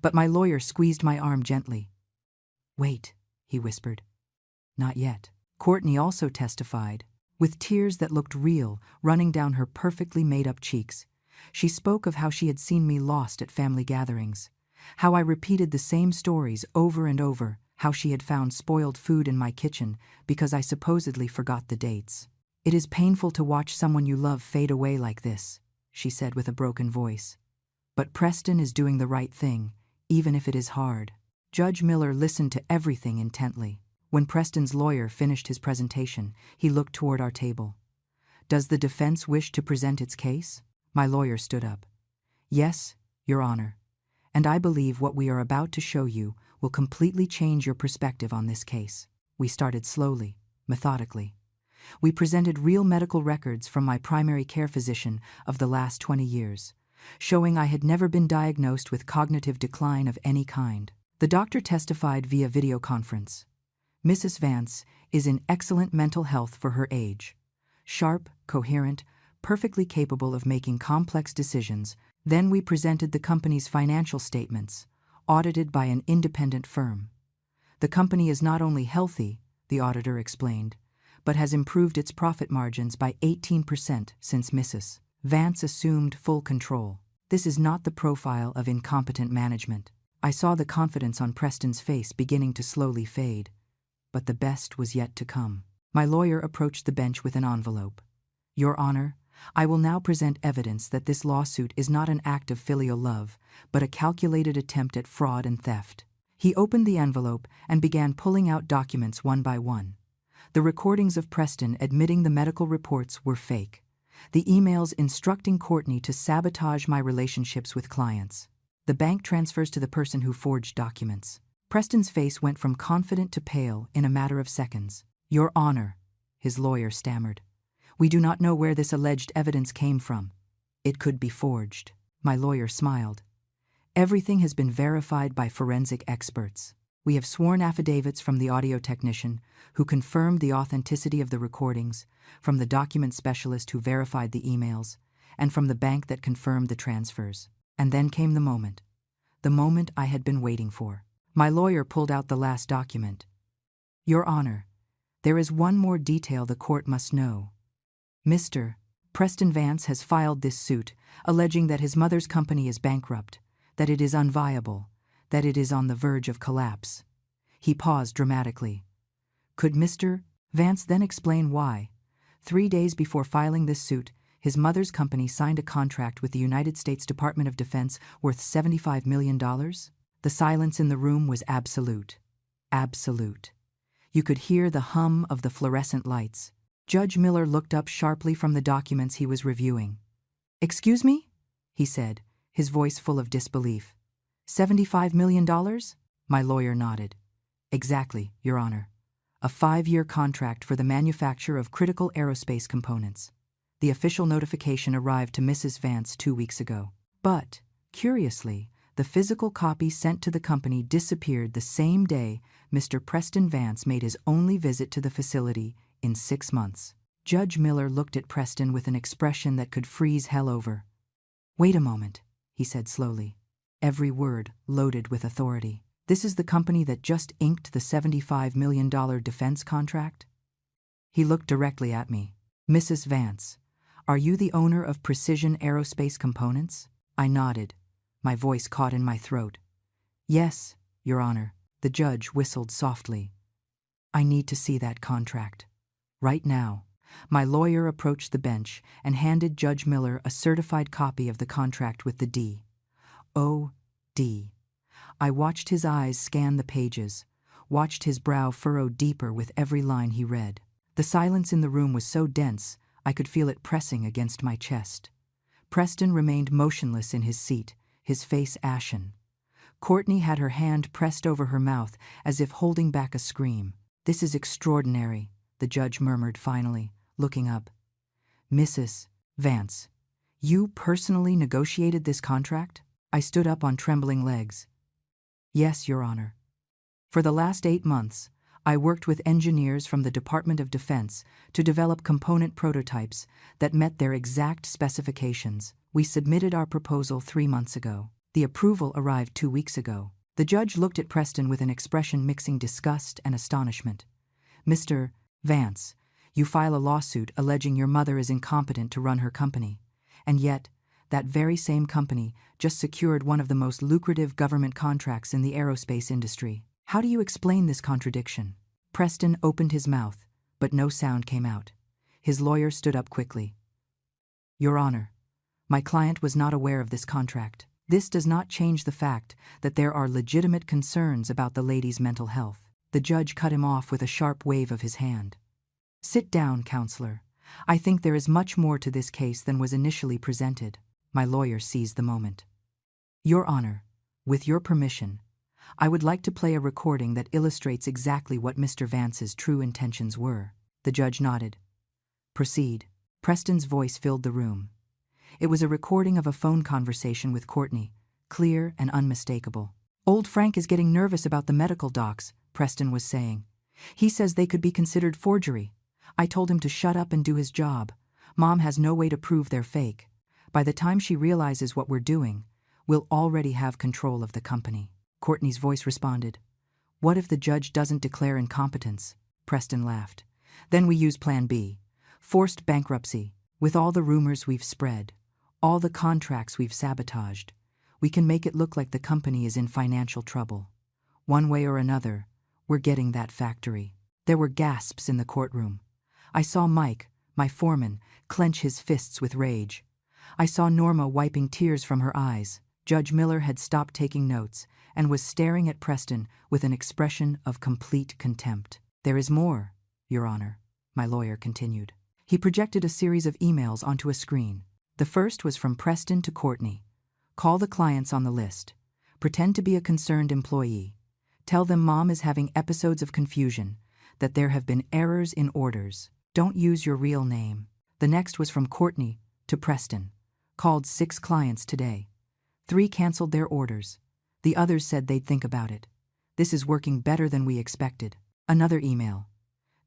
Speaker 1: but my lawyer squeezed my arm gently. "Wait," he whispered. "Not yet." Courtney also testified, with tears that looked real running down her perfectly made-up cheeks. She spoke of how she had seen me lost at family gatherings, how I repeated the same stories over and over, how she had found spoiled food in my kitchen because I supposedly forgot the dates. "It is painful to watch someone you love fade away like this," she said with a broken voice. "But Preston is doing the right thing, even if it is hard." Judge Miller listened to everything intently. When Preston's lawyer finished his presentation, he looked toward our table. "Does the defense wish to present its case?" My lawyer stood up. "Yes, Your Honor. And I believe what we are about to show you will completely change your perspective on this case." We started slowly, methodically. We presented real medical records from my primary care physician of the last 20 years, showing I had never been diagnosed with cognitive decline of any kind. The doctor testified via video conference. "Mrs. Vance is in excellent mental health for her age. Sharp, coherent, perfectly capable of making complex decisions." Then we presented the company's financial statements, audited by an independent firm. "The company is not only healthy," the auditor explained, "but has improved its profit margins by 18% since Mrs. Vance assumed full control. This is not the profile of incompetent management." I saw the confidence on Preston's face beginning to slowly fade. But the best was yet to come. My lawyer approached the bench with an envelope. "Your Honor, I will now present evidence that this lawsuit is not an act of filial love, but a calculated attempt at fraud and theft." He opened the envelope and began pulling out documents one by one. The recordings of Preston admitting the medical reports were fake. The emails instructing Courtney to sabotage my relationships with clients. The bank transfers to the person who forged documents. Preston's face went from confident to pale in a matter of seconds. "Your Honor," his lawyer stammered, "we do not know where this alleged evidence came from. It could be forged." My lawyer smiled. "Everything has been verified by forensic experts. We have sworn affidavits from the audio technician, who confirmed the authenticity of the recordings, from the document specialist who verified the emails, and from the bank that confirmed the transfers." And then came the moment I had been waiting for. My lawyer pulled out the last document. "Your Honor, there is one more detail the court must know. Mr. Preston Vance has filed this suit, alleging that his mother's company is bankrupt, that it is unviable, that it is on the verge of collapse." He paused dramatically. Could Mr. Vance then explain why, 3 days before filing this suit, his mother's company signed a contract with the United States Department of Defense worth $75 million? The silence in the room was absolute. Absolute. You could hear the hum of the fluorescent lights. Judge Miller looked up sharply from the documents he was reviewing. "Excuse me?" he said, his voice full of disbelief. $75 million? My lawyer nodded. "Exactly, Your Honor. A 5-year contract for the manufacture of critical aerospace components. The official notification arrived to Mrs. Vance 2 weeks ago. But, curiously, the physical copy sent to the company disappeared the same day Mr. Preston Vance made his only visit to the facility in 6 months." Judge Miller looked at Preston with an expression that could freeze hell over. "Wait a moment," he said slowly, every word loaded with authority. "This is the company that just inked the $75 million defense contract?" He looked directly at me. "Mrs. Vance, are you the owner of Precision Aerospace Components?" I nodded, my voice caught in my throat. "Yes, Your Honor." The judge whistled softly. "I need to see that contract. Right now." My lawyer approached the bench and handed Judge Miller a certified copy of the contract with the D. O. D. I watched his eyes scan the pages, watched his brow furrow deeper with every line he read. The silence in the room was so dense, I could feel it pressing against my chest. Preston remained motionless in his seat, his face ashen. Courtney had her hand pressed over her mouth as if holding back a scream. "This is extraordinary," the judge murmured finally, looking up. "Mrs. Vance, you personally negotiated this contract?" I stood up on trembling legs. "Yes, Your Honor. For the last 8 months, I worked with engineers from the Department of Defense to develop component prototypes that met their exact specifications. We submitted our proposal 3 months ago. The approval arrived 2 weeks ago. The judge looked at Preston with an expression mixing disgust and astonishment. Mr. Vance, you file a lawsuit alleging your mother is incompetent to run her company. And yet, that very same company just secured one of the most lucrative government contracts in the aerospace industry. How do you explain this contradiction? Preston opened his mouth, but no sound came out. His lawyer stood up quickly. Your Honor, my client was not aware of this contract. This does not change the fact that there are legitimate concerns about the lady's mental health. The judge cut him off with a sharp wave of his hand. Sit down, counselor. I think there is much more to this case than was initially presented. My lawyer seized the moment. Your Honor, with your permission, I would like to play a recording that illustrates exactly what Mr. Vance's true intentions were. The judge nodded. Proceed. Preston's voice filled the room. It was a recording of a phone conversation with Courtney, clear and unmistakable. Old Frank is getting nervous about the medical docs, Preston was saying. He says they could be considered forgery. I told him to shut up and do his job. Mom has no way to prove they're fake. By the time she realizes what we're doing, we'll already have control of the company. Courtney's voice responded. What if the judge doesn't declare incompetence? Preston laughed. Then we use Plan B. Forced bankruptcy. With all the rumors we've spread, all the contracts we've sabotaged, we can make it look like the company is in financial trouble. One way or another, we're getting that factory. There were gasps in the courtroom. I saw Mike, my foreman, clench his fists with rage. I saw Norma wiping tears from her eyes. Judge Miller had stopped taking notes and was staring at Preston with an expression of complete contempt. There is more, Your Honor, my lawyer continued. He projected a series of emails onto a screen. The first was from Preston to Courtney. Call the clients on the list. Pretend to be a concerned employee. Tell them Mom is having episodes of confusion, that there have been errors in orders. Don't use your real name. The next was from Courtney to Preston. Called 6 clients today. 3 canceled their orders. The others said they'd think about it. This is working better than we expected. Another email.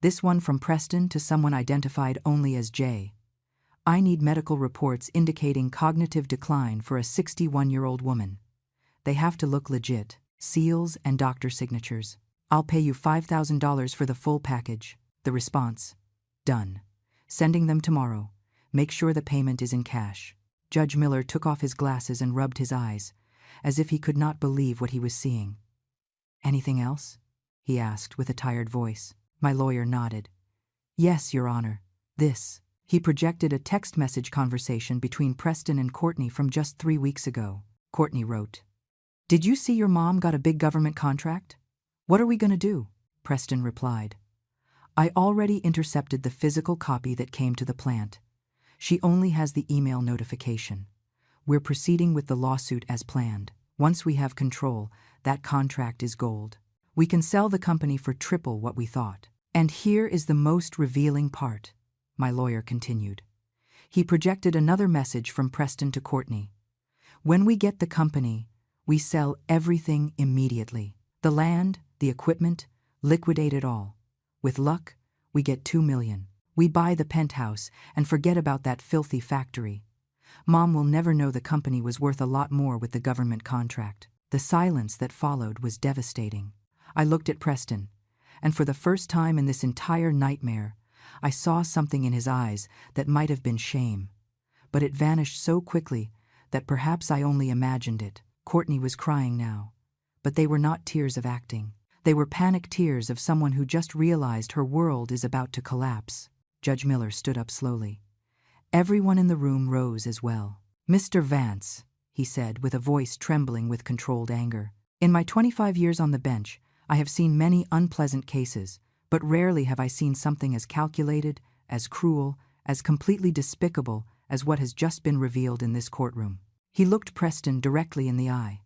Speaker 1: This one from Preston to someone identified only as J. I need medical reports indicating cognitive decline for a 61-year-old woman. They have to look legit. Seals and doctor signatures. I'll pay you $5,000 for the full package. The response. Done. Sending them tomorrow. Make sure the payment is in cash. Judge Miller took off his glasses and rubbed his eyes, as if he could not believe what he was seeing. Anything else? He asked with a tired voice. My lawyer nodded. Yes, Your Honor. This. He projected a text message conversation between Preston and Courtney from just 3 weeks ago. Courtney wrote, Did you see your mom got a big government contract? What are we going to do? Preston replied, I already intercepted the physical copy that came to the plant. She only has the email notification. We're proceeding with the lawsuit as planned. Once we have control, that contract is gold. We can sell the company for triple what we thought. And here is the most revealing part, my lawyer continued. He projected another message from Preston to Courtney. When we get the company, we sell everything immediately. The land, the equipment, liquidate it all. With luck, we get $2 million. We buy the penthouse and forget about that filthy factory. Mom will never know the company was worth a lot more with the government contract. The silence that followed was devastating. I looked at Preston, and for the first time in this entire nightmare, I saw something in his eyes that might have been shame. But it vanished so quickly that perhaps I only imagined it. Courtney was crying now, but they were not tears of acting. They were panic tears of someone who just realized her world is about to collapse. Judge Miller stood up slowly. Everyone in the room rose as well. Mr. Vance, he said with a voice trembling with controlled anger. In my 25 years on the bench, I have seen many unpleasant cases, but rarely have I seen something as calculated, as cruel, as completely despicable as what has just been revealed in this courtroom. He looked Preston directly in the eye.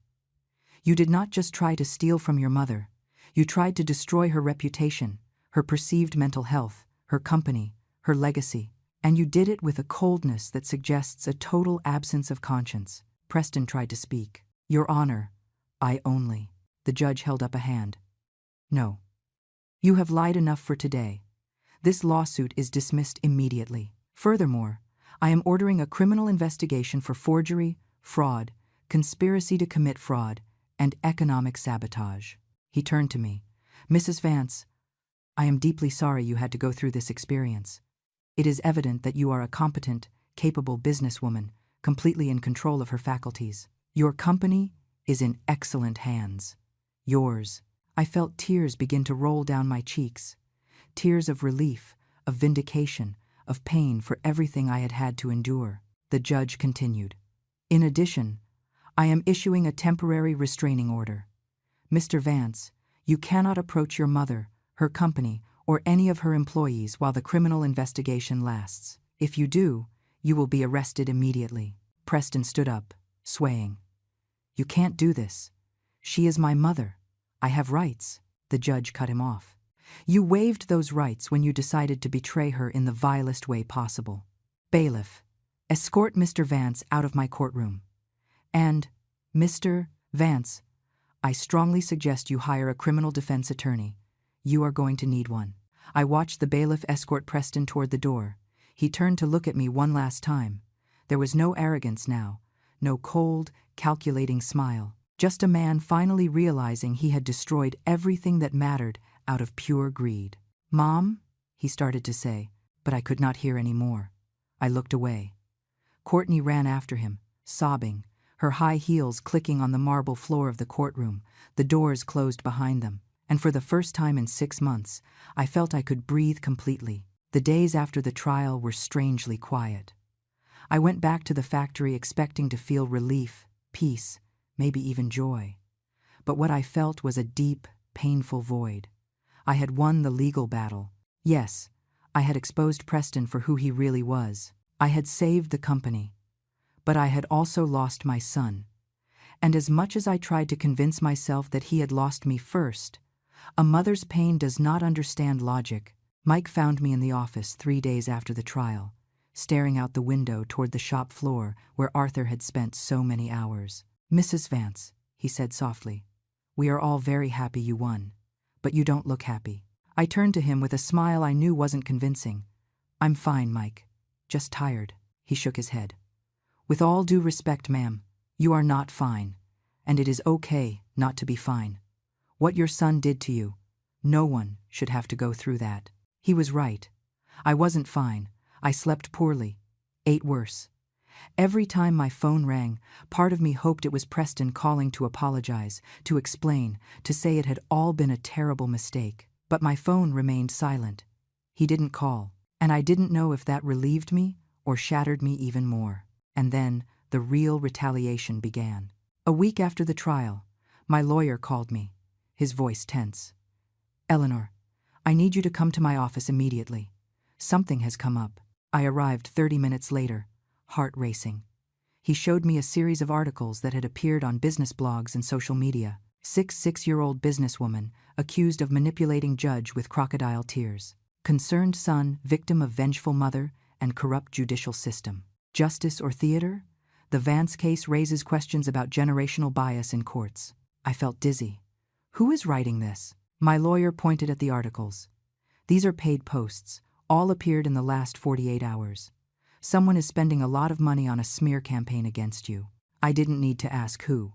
Speaker 1: You did not just try to steal from your mother. You tried to destroy her reputation, her perceived mental health, her company, her legacy, and you did it with a coldness that suggests a total absence of conscience. Preston tried to speak. Your Honor, I only. The judge held up a hand. No. You have lied enough for today. This lawsuit is dismissed immediately. Furthermore, I am ordering a criminal investigation for forgery, fraud, conspiracy to commit fraud, and economic sabotage. He turned to me. Mrs. Vance, I am deeply sorry you had to go through this experience. It is evident that you are a competent, capable businesswoman, completely in control of her faculties. Your company is in excellent hands. Yours. I felt tears begin to roll down my cheeks. Tears of relief, of vindication, of pain for everything I had had to endure. The judge continued. In addition, I am issuing a temporary restraining order. Mr. Vance, you cannot approach your mother, her company, or any of her employees while the criminal investigation lasts. If you do, you will be arrested immediately. Preston stood up, swaying. You can't do this. She is my mother. I have rights. The judge cut him off. You waived those rights when you decided to betray her in the vilest way possible. Bailiff, escort Mr. Vance out of my courtroom. And, Mr. Vance, I strongly suggest you hire a criminal defense attorney. You are going to need one. I watched the bailiff escort Preston toward the door. He turned to look at me one last time. There was no arrogance now, no cold, calculating smile. Just a man finally realizing he had destroyed everything that mattered out of pure greed. Mom, he started to say, but I could not hear any more. I looked away. Courtney ran after him, sobbing, her high heels clicking on the marble floor of the courtroom, the doors closed behind them. And for the first time in 6 months, I felt I could breathe completely. The days after the trial were strangely quiet. I went back to the factory expecting to feel relief, peace, maybe even joy. But what I felt was a deep, painful void. I had won the legal battle. Yes, I had exposed Preston for who he really was. I had saved the company. But I had also lost my son. And as much as I tried to convince myself that he had lost me first, a mother's pain does not understand logic. Mike found me in the office 3 days after the trial, staring out the window toward the shop floor where Arthur had spent so many hours. Mrs. Vance, he said softly, we are all very happy you won, but you don't look happy. I turned to him with a smile I knew wasn't convincing. I'm fine, Mike. Just tired. He shook his head. With all due respect, ma'am, you are not fine, and it is okay not to be fine. What your son did to you, no one should have to go through that. He was right. I wasn't fine. I slept poorly, ate worse. Every time my phone rang, part of me hoped it was Preston calling to apologize, to explain, to say it had all been a terrible mistake. But my phone remained silent. He didn't call, and I didn't know if that relieved me or shattered me even more. And then the real retaliation began. A week after the trial, my lawyer called me, his voice tense. Eleanor, I need you to come to my office immediately. Something has come up. I arrived 30 minutes later, heart racing. He showed me a series of articles that had appeared on business blogs and social media. Six-year-old businesswoman accused of manipulating judge with crocodile tears. Concerned son, victim of vengeful mother and corrupt judicial system. Justice or theater? The Vance case raises questions about generational bias in courts. I felt dizzy. Who is writing this? My lawyer pointed at the articles. These are paid posts. All appeared in the last 48 hours. Someone is spending a lot of money on a smear campaign against you. I didn't need to ask who.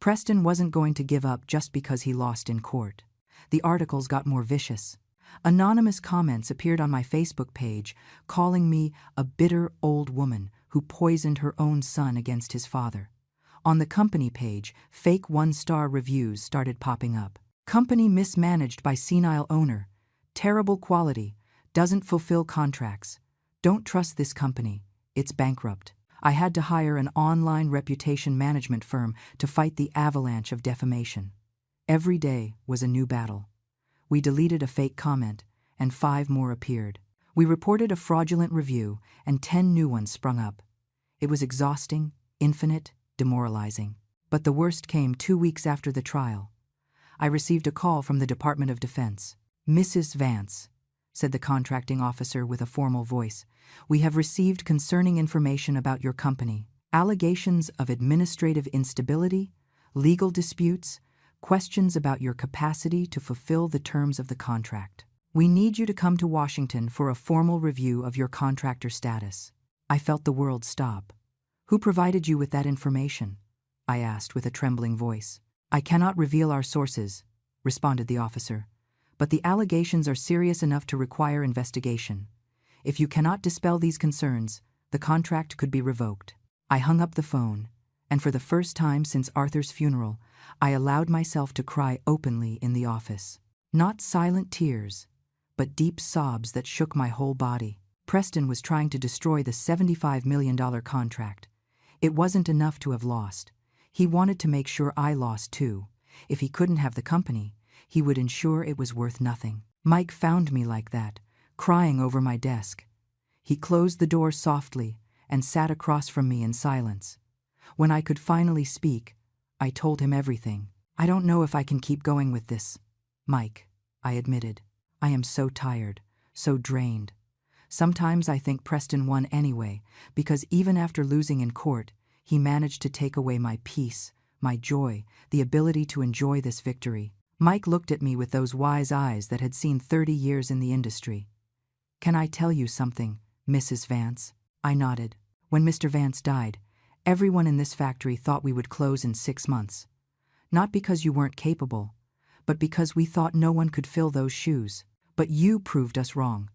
Speaker 1: Preston wasn't going to give up just because he lost in court. The articles got more vicious. Anonymous comments appeared on my Facebook page, calling me a bitter old woman who poisoned her own son against his father. On the company page, fake 1-star reviews started popping up. Company mismanaged by senile owner. Terrible quality. Doesn't fulfill contracts. Don't trust this company. It's bankrupt. I had to hire an online reputation management firm to fight the avalanche of defamation. Every day was a new battle. We deleted a fake comment, and 5 more appeared. We reported a fraudulent review, and 10 new ones sprung up. It was exhausting, infinite, demoralizing. But the worst came 2 weeks after the trial. I received a call from the Department of Defense. Mrs. Vance, said the contracting officer with a formal voice, we have received concerning information about your company. Allegations of administrative instability, legal disputes, questions about your capacity to fulfill the terms of the contract. We need you to come to Washington for a formal review of your contractor status. I felt the world stop. Who provided you with that information? I asked with a trembling voice. I cannot reveal our sources, responded the officer, but the allegations are serious enough to require investigation. If you cannot dispel these concerns, the contract could be revoked. I hung up the phone, and for the first time since Arthur's funeral, I allowed myself to cry openly in the office. Not silent tears, but deep sobs that shook my whole body. Preston was trying to destroy the $75 million contract. It wasn't enough to have lost. He wanted to make sure I lost too. If he couldn't have the company, he would ensure it was worth nothing. Mike found me like that, crying over my desk. He closed the door softly and sat across from me in silence. When I could finally speak, I told him everything. I don't know if I can keep going with this, Mike, I admitted. I am so tired, so drained. Sometimes I think Preston won anyway, because even after losing in court, he managed to take away my peace, my joy, the ability to enjoy this victory. Mike looked at me with those wise eyes that had seen 30 years in the industry. Can I tell you something, Mrs. Vance? I nodded. When Mr. Vance died, everyone in this factory thought we would close in 6 months. Not because you weren't capable, but because we thought no one could fill those shoes. But you proved us wrong.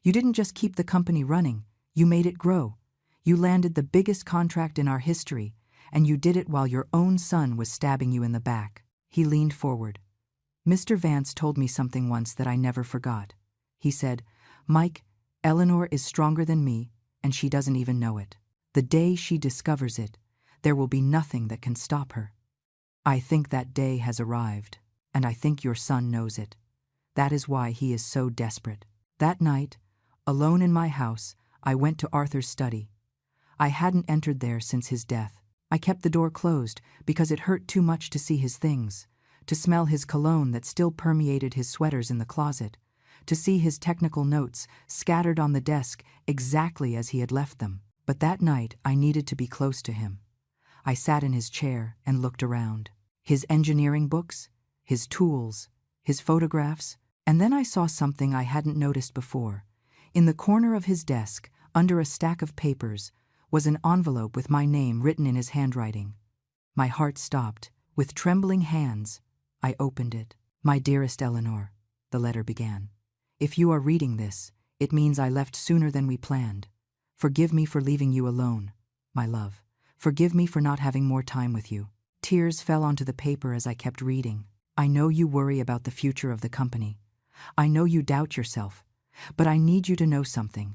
Speaker 1: You didn't just keep the company running, you made it grow. You landed the biggest contract in our history, and you did it while your own son was stabbing you in the back. He leaned forward. Mr. Vance told me something once that I never forgot. He said, Mike, Eleanor is stronger than me, and she doesn't even know it. The day she discovers it, there will be nothing that can stop her. I think that day has arrived, and I think your son knows it. That is why he is so desperate. That night, alone in my house, I went to Arthur's study. I hadn't entered there since his death. I kept the door closed because it hurt too much to see his things, to smell his cologne that still permeated his sweaters in the closet, to see his technical notes scattered on the desk exactly as he had left them. But that night I needed to be close to him. I sat in his chair and looked around. His engineering books, his tools, his photographs, and then I saw something I hadn't noticed before. In the corner of his desk, under a stack of papers, was an envelope with my name written in his handwriting. My heart stopped. With trembling hands, I opened it. My dearest Eleanor, the letter began. If you are reading this, it means I left sooner than we planned. Forgive me for leaving you alone, my love. Forgive me for not having more time with you. Tears fell onto the paper as I kept reading. I know you worry about the future of the company. I know you doubt yourself, but I need you to know something.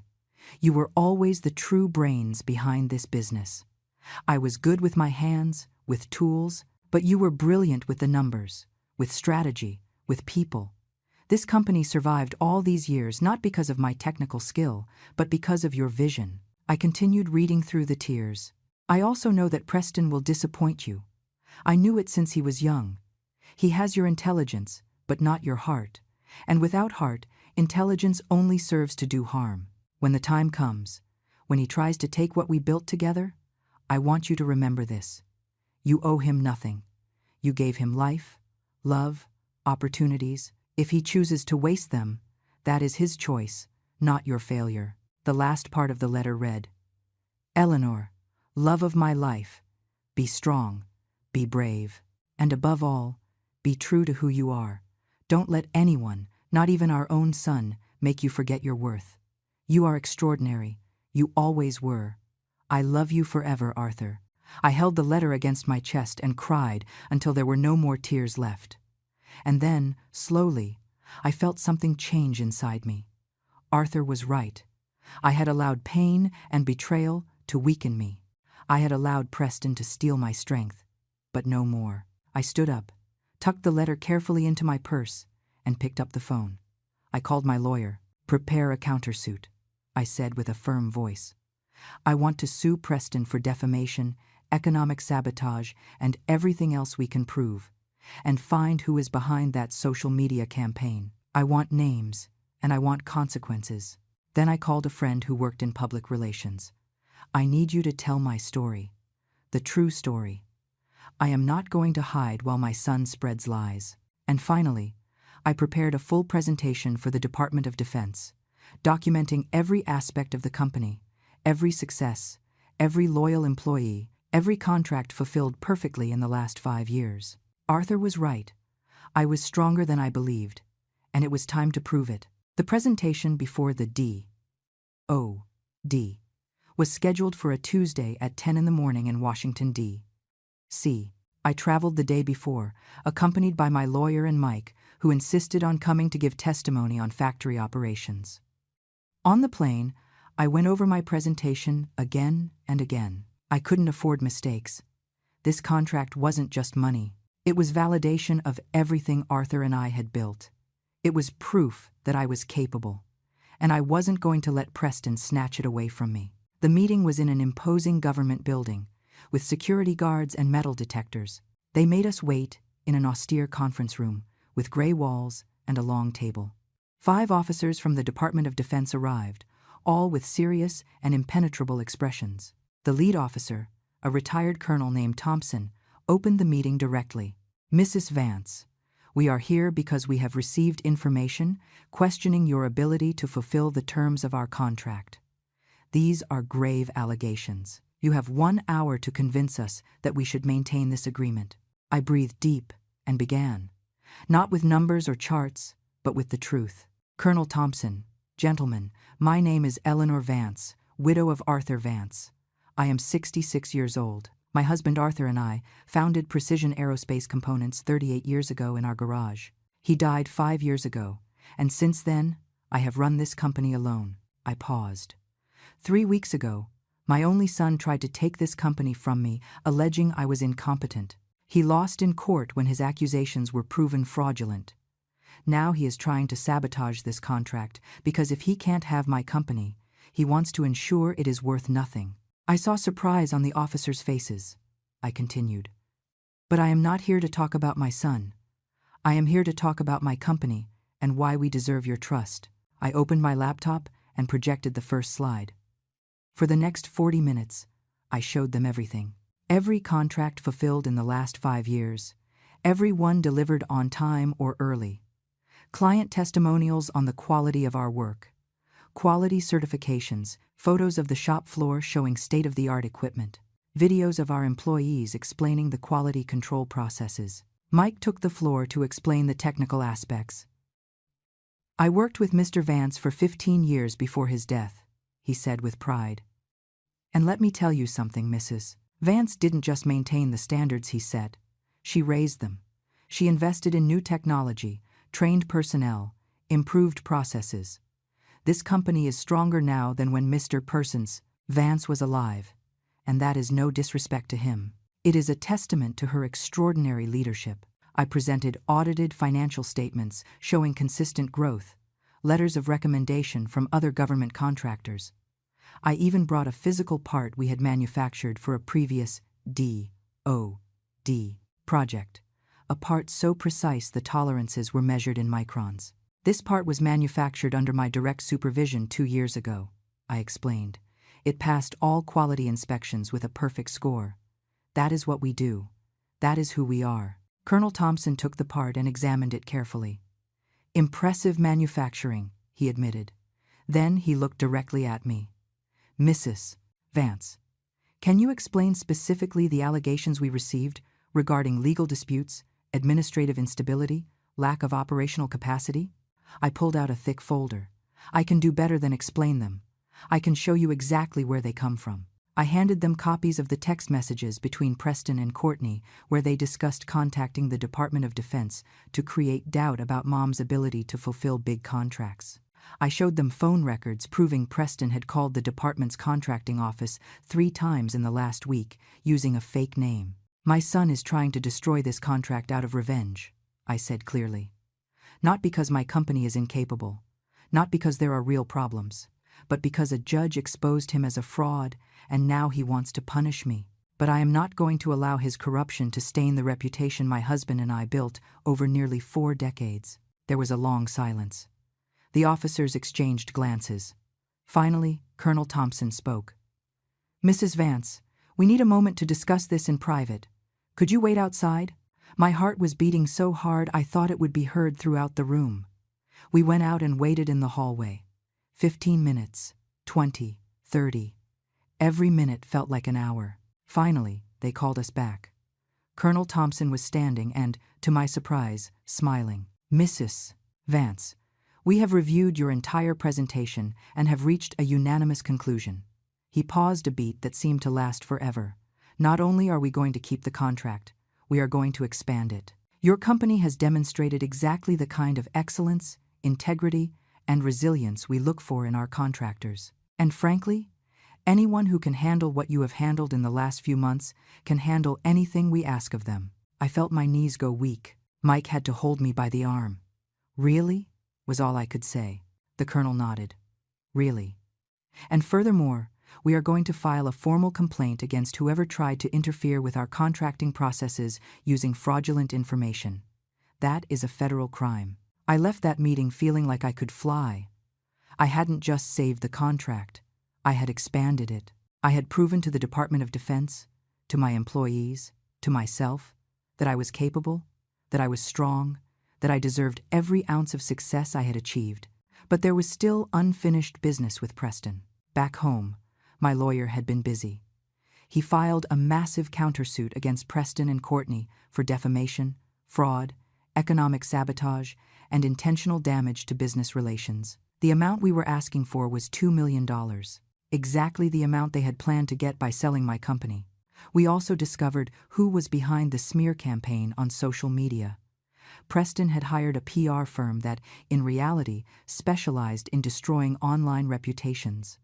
Speaker 1: You were always the true brains behind this business. I was good with my hands, with tools, but you were brilliant with the numbers, with strategy, with people. This company survived all these years not because of my technical skill, but because of your vision. I continued reading through the tears. I also know that Preston will disappoint you. I knew it since he was young. He has your intelligence, but not your heart. And without heart, intelligence only serves to do harm. When the time comes, when he tries to take what we built together, I want you to remember this. You owe him nothing. You gave him life, love, opportunities. If he chooses to waste them, that is his choice, not your failure. The last part of the letter read, Eleanor, love of my life, be strong, be brave, and above all, be true to who you are. Don't let anyone, not even our own son, make you forget your worth. You are extraordinary. You always were. I love you forever, Arthur. I held the letter against my chest and cried until there were no more tears left. And then, slowly, I felt something change inside me. Arthur was right. I had allowed pain and betrayal to weaken me. I had allowed Preston to steal my strength, but no more. I stood up, tucked the letter carefully into my purse, and picked up the phone. I called my lawyer. Prepare a countersuit, I said with a firm voice. I want to sue Preston for defamation, economic sabotage, and everything else we can prove, and find who is behind that social media campaign. I want names, and I want consequences. Then I called a friend who worked in public relations. I need you to tell my story, the true story. I am not going to hide while my son spreads lies. And finally, I prepared a full presentation for the Department of Defense, documenting every aspect of the company, every success, every loyal employee, Every contract fulfilled perfectly in the last 5 years. Arthur was right. I was stronger than I believed, and it was time to prove it. The presentation before the D.O.D. was scheduled for a Tuesday at 10 in the morning in Washington, D.C. I traveled the day before, accompanied by my lawyer and Mike, who insisted on coming to give testimony on factory operations. On the plane, I went over my presentation again and again. I couldn't afford mistakes. This contract wasn't just money. It was validation of everything Arthur and I had built. It was proof that I was capable, and I wasn't going to let Preston snatch it away from me. The meeting was in an imposing government building, with security guards and metal detectors. They made us wait in an austere conference room, with gray walls and a long table. 5 officers from the Department of Defense arrived, all with serious and impenetrable expressions. The lead officer, a retired colonel named Thompson, opened the meeting directly. "Mrs. Vance, we are here because we have received information questioning your ability to fulfill the terms of our contract. These are grave allegations. You have 1 hour to convince us that we should maintain this agreement." I breathed deep and began, not with numbers or charts, but with the truth. "Colonel Thompson, gentlemen, my name is Eleanor Vance, widow of Arthur Vance. I am 66 years old. My husband Arthur and I founded Precision Aerospace Components 38 years ago in our garage. He died 5 years ago, and since then, I have run this company alone." I paused. 3 weeks ago, my only son tried to take this company from me, alleging I was incompetent. He lost in court when his accusations were proven fraudulent. Now he is trying to sabotage this contract because if he can't have my company, he wants to ensure it is worth nothing. I saw surprise on the officers' faces. I continued. "But I am not here to talk about my son. I am here to talk about my company and why we deserve your trust." I opened my laptop and projected the first slide. For the next 40 minutes, I showed them everything. Every contract fulfilled in the last 5 years, every one delivered on time or early. Client testimonials on the quality of our work. Quality certifications, photos of the shop floor showing state-of-the-art equipment. Videos of our employees explaining the quality control processes. Mike took the floor to explain the technical aspects. "I worked with Mr. Vance for 15 years before his death," he said with pride. "And let me tell you something, Mrs. Vance didn't just maintain the standards he set. She raised them. She invested in new technology, trained personnel, improved processes. This company is stronger now than when Mr. Vance was alive, and that is no disrespect to him. It is a testament to her extraordinary leadership." I presented audited financial statements showing consistent growth, letters of recommendation from other government contractors. I even brought a physical part we had manufactured for a previous DOD project, a part so precise the tolerances were measured in microns. "This part was manufactured under my direct supervision 2 years ago," I explained. "It passed all quality inspections with a perfect score. That is what we do. That is who we are." Colonel Thompson took the part and examined it carefully. "Impressive manufacturing," he admitted. Then he looked directly at me. "Mrs. Vance, can you explain specifically the allegations we received regarding legal disputes, administrative instability, lack of operational capacity?" I pulled out a thick folder. "I can do better than explain them. I can show you exactly where they come from." I handed them copies of the text messages between Preston and Courtney where they discussed contacting the Department of Defense to create doubt about Mom's ability to fulfill big contracts. I showed them phone records proving Preston had called the department's contracting office 3 times in the last week using a fake name. "My son is trying to destroy this contract out of revenge," I said clearly. "Not because my company is incapable, not because there are real problems, but because a judge exposed him as a fraud and now he wants to punish me. But I am not going to allow his corruption to stain the reputation my husband and I built over nearly 4 decades." There was a long silence. The officers exchanged glances. Finally, Colonel Thompson spoke. "Mrs. Vance, we need a moment to discuss this in private. Could you wait outside?" My heart was beating so hard I thought it would be heard throughout the room. We went out and waited in the hallway. 15 minutes, 20, 30. Every minute felt like an hour. Finally, they called us back. Colonel Thompson was standing and, to my surprise, smiling. "Mrs. Vance, we have reviewed your entire presentation and have reached a unanimous conclusion." He paused a beat that seemed to last forever. "Not only are we going to keep the contract, we are going to expand it. Your company has demonstrated exactly the kind of excellence, integrity, and resilience we look for in our contractors. And frankly, anyone who can handle what you have handled in the last few months can handle anything we ask of them." I felt my knees go weak. Mike had to hold me by the arm. "Really?" was all I could say. The colonel nodded. "Really. And furthermore, we are going to file a formal complaint against whoever tried to interfere with our contracting processes using fraudulent information. That is a federal crime." I left that meeting feeling like I could fly. I hadn't just saved the contract. I had expanded it. I had proven to the Department of Defense, to my employees, to myself, that I was capable, that I was strong, that I deserved every ounce of success I had achieved. But there was still unfinished business with Preston. Back home, my lawyer had been busy. He filed a massive countersuit against Preston and Courtney for defamation, fraud, economic sabotage, and intentional damage to business relations. The amount we were asking for was $2 million, exactly the amount they had planned to get by selling my company. We also discovered who was behind the smear campaign on social media. Preston had hired a PR firm that, in reality, specialized in destroying online reputations.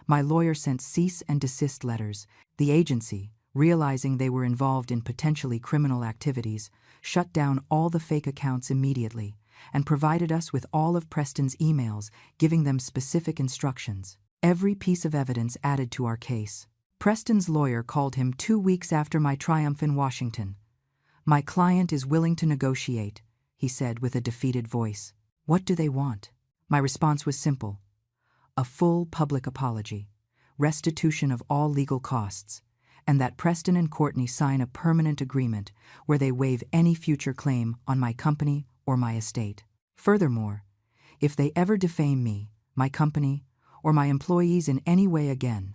Speaker 1: My lawyer sent cease and desist letters. The agency, realizing they were involved in potentially criminal activities, shut down all the fake accounts immediately and provided us with all of Preston's emails, giving them specific instructions. Every piece of evidence added to our case. Preston's lawyer called him 2 weeks after my triumph in Washington. "My client is willing to negotiate," he said with a defeated voice. "What do they want?" My response was simple. A full public apology, restitution of all legal costs, and that Preston and Courtney sign a permanent agreement where they waive any future claim on my company or my estate. Furthermore, if they ever defame me, my company, or my employees in any way again,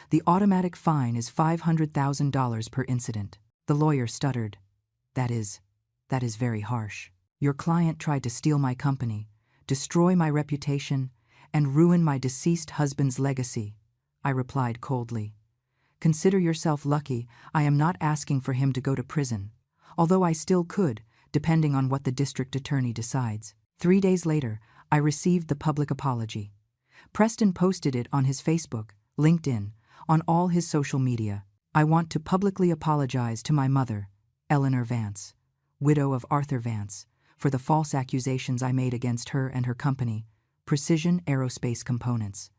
Speaker 1: the automatic fine is $500,000 per incident. The lawyer stuttered. That is very harsh. Your client tried to steal my company, destroy my reputation, and ruin my deceased husband's legacy," I replied coldly. "Consider yourself lucky I am not asking for him to go to prison, although I still could, depending on what the district attorney decides." 3 days later, I received the public apology. Preston posted it on his Facebook, LinkedIn, on all his social media. "I want to publicly apologize to my mother, Eleanor Vance, widow of Arthur Vance, for the false accusations I made against her and her company, Precision Aerospace Components.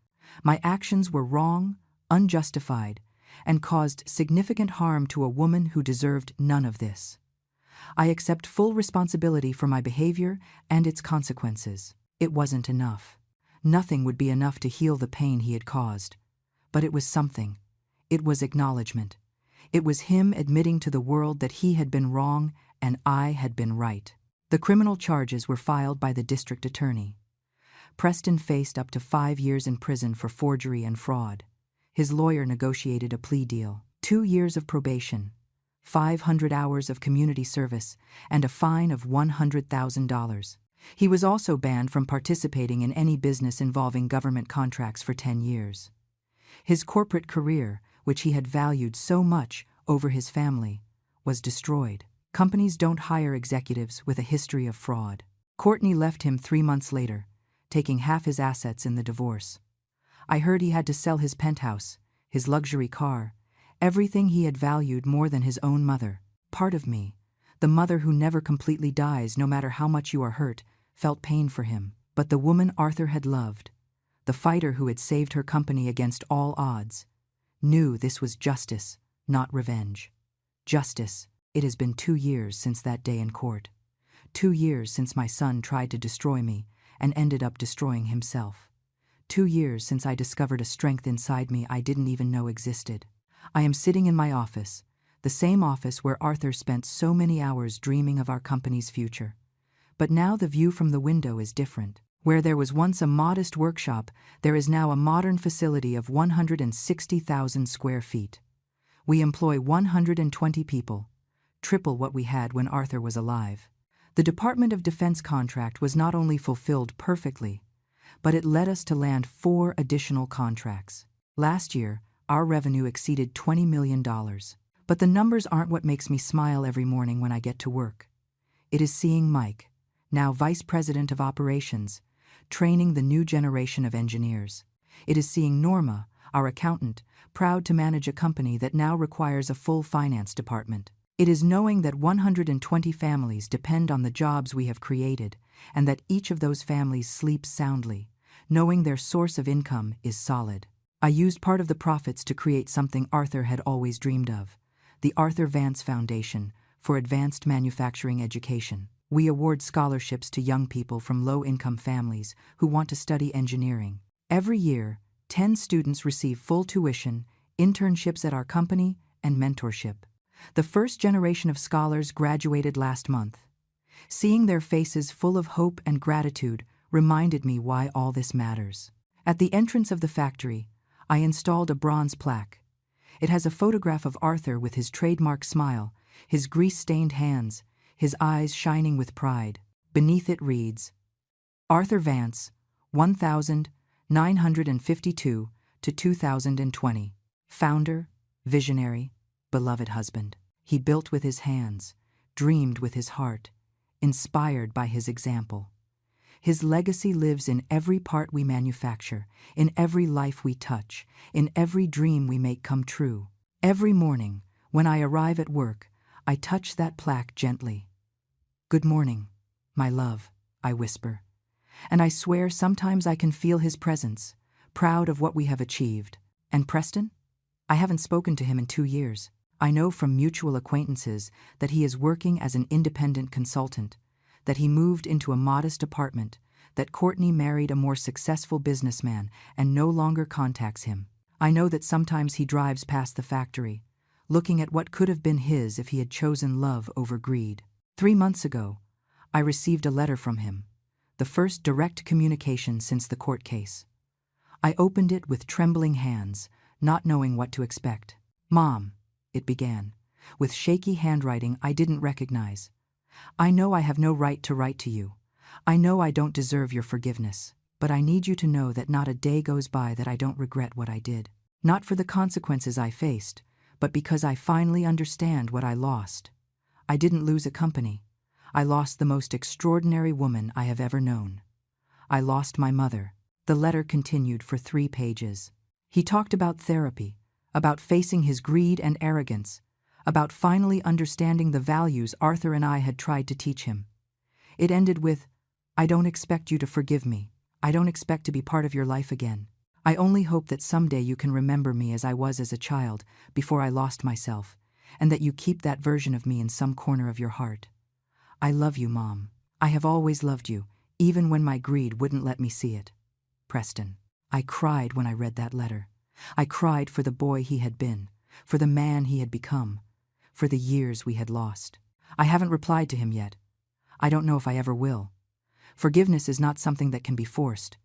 Speaker 1: My actions were wrong, unjustified, and caused significant harm to a woman who deserved none of this. I accept full responsibility for my behavior and its consequences." It wasn't enough. Nothing would be enough to heal the pain he had caused. But it was something. It was acknowledgement. It was him admitting to the world that he had been wrong and I had been right. The criminal charges were filed by the district attorney. Preston faced up to 5 years in prison for forgery and fraud. His lawyer negotiated a plea deal: 2 years of probation, 500 hours of community service, and a fine of $100,000. He was also banned from participating in any business involving government contracts for 10 years. His corporate career, which he had valued so much over his family, was destroyed. Companies don't hire executives with a history of fraud. Courtney left him 3 months later, taking half his assets in the divorce. I heard he had to sell his penthouse, his luxury car, everything he had valued more than his own mother. Part of me, the mother who never completely dies no matter how much you are hurt, felt pain for him. But the woman Arthur had loved, the fighter who had saved her company against all odds, knew this was justice, not revenge. Justice. It has been 2 years since that day in court. 2 years since my son tried to destroy me and ended up destroying himself. 2 years since I discovered a strength inside me I didn't even know existed. I am sitting in my office, the same office where Arthur spent so many hours dreaming of our company's future. But now the view from the window is different. Where there was once a modest workshop, there is now a modern facility of 160,000 square feet. We employ 120 people, triple what we had when Arthur was alive. The Department of Defense contract was not only fulfilled perfectly, but it led us to land 4 additional contracts. Last year, our revenue exceeded $20 million. But the numbers aren't what makes me smile every morning when I get to work. It is seeing Mike, now Vice President of Operations, training the new generation of engineers. It is seeing Norma, our accountant, proud to manage a company that now requires a full finance department. It is knowing that 120 families depend on the jobs we have created, and that each of those families sleeps soundly, knowing their source of income is solid. I used part of the profits to create something Arthur had always dreamed of, the Arthur Vance Foundation for Advanced Manufacturing Education. We award scholarships to young people from low-income families who want to study engineering. Every year, 10 students receive full tuition, internships at our company, and mentorship. The first generation of scholars graduated last month. Seeing their faces full of hope and gratitude reminded me why all this matters. At the entrance of the factory, I installed a bronze plaque. It has a photograph of Arthur with his trademark smile, his grease-stained hands, his eyes shining with pride. Beneath it reads, Arthur Vance, 1952 to 2020. Founder, visionary, beloved husband. He built with his hands, dreamed with his heart, inspired by his example. His legacy lives in every part we manufacture, in every life we touch, in every dream we make come true. Every morning, when I arrive at work, I touch that plaque gently. Good morning, my love, I whisper. And I swear sometimes I can feel his presence, proud of what we have achieved. And Preston? I haven't spoken to him in 2 years. I know from mutual acquaintances that he is working as an independent consultant, that he moved into a modest apartment, that Courtney married a more successful businessman and no longer contacts him. I know that sometimes he drives past the factory, looking at what could have been his if he had chosen love over greed. 3 months ago, I received a letter from him, the first direct communication since the court case. I opened it with trembling hands, not knowing what to expect. Mom, it began, with shaky handwriting I didn't recognize. I know I have no right to write to you. I know I don't deserve your forgiveness, but I need you to know that not a day goes by that I don't regret what I did. Not for the consequences I faced, but because I finally understand what I lost. I didn't lose a company. I lost the most extraordinary woman I have ever known. I lost my mother. The letter continued for 3 pages. He talked about therapy, about facing his greed and arrogance, about finally understanding the values Arthur and I had tried to teach him. It ended with, I don't expect you to forgive me. I don't expect to be part of your life again. I only hope that someday you can remember me as I was as a child, before I lost myself, and that you keep that version of me in some corner of your heart. I love you, Mom. I have always loved you, even when my greed wouldn't let me see it. Preston. I cried when I read that letter. I cried for the boy he had been, for the man he had become, for the years we had lost. I haven't replied to him yet. I don't know if I ever will. Forgiveness is not something that can be forced,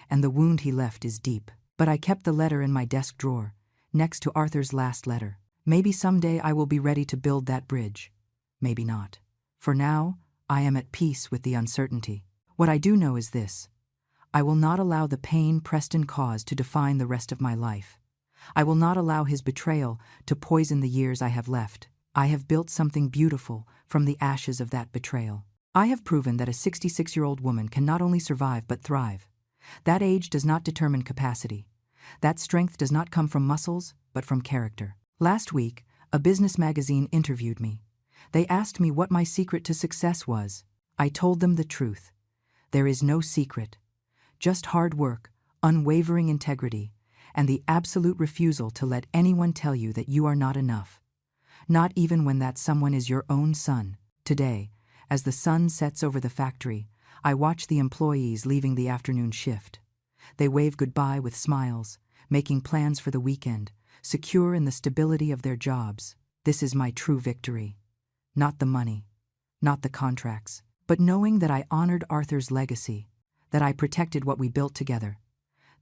Speaker 1: and the wound he left is deep. But I kept the letter in my desk drawer, next to Arthur's last letter. Maybe someday I will be ready to build that bridge. Maybe not. For now, I am at peace with the uncertainty. What I do know is this. I will not allow the pain Preston caused to define the rest of my life. I will not allow his betrayal to poison the years I have left. I have built something beautiful from the ashes of that betrayal. I have proven that a 66-year-old woman can not only survive but thrive. That age does not determine capacity. That strength does not come from muscles, but from character. Last week, a business magazine interviewed me. They asked me what my secret to success was. I told them the truth. There is no secret. Just hard work, unwavering integrity, and the absolute refusal to let anyone tell you that you are not enough. Not even when that someone is your own son. Today, as the sun sets over the factory, I watch the employees leaving the afternoon shift. They wave goodbye with smiles, making plans for the weekend, secure in the stability of their jobs. This is my true victory. Not the money, not the contracts, but knowing that I honored Arthur's legacy, that I protected what we built together,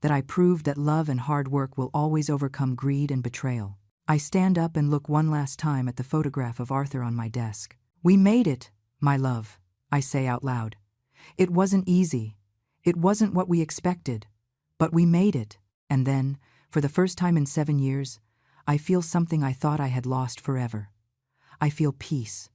Speaker 1: that I proved that love and hard work will always overcome greed and betrayal. I stand up and look one last time at the photograph of Arthur on my desk. "We made it, my love," I say out loud. "It wasn't easy. It wasn't what we expected. But we made it." And then, for the first time in 7 years, I feel something I thought I had lost forever. I feel peace,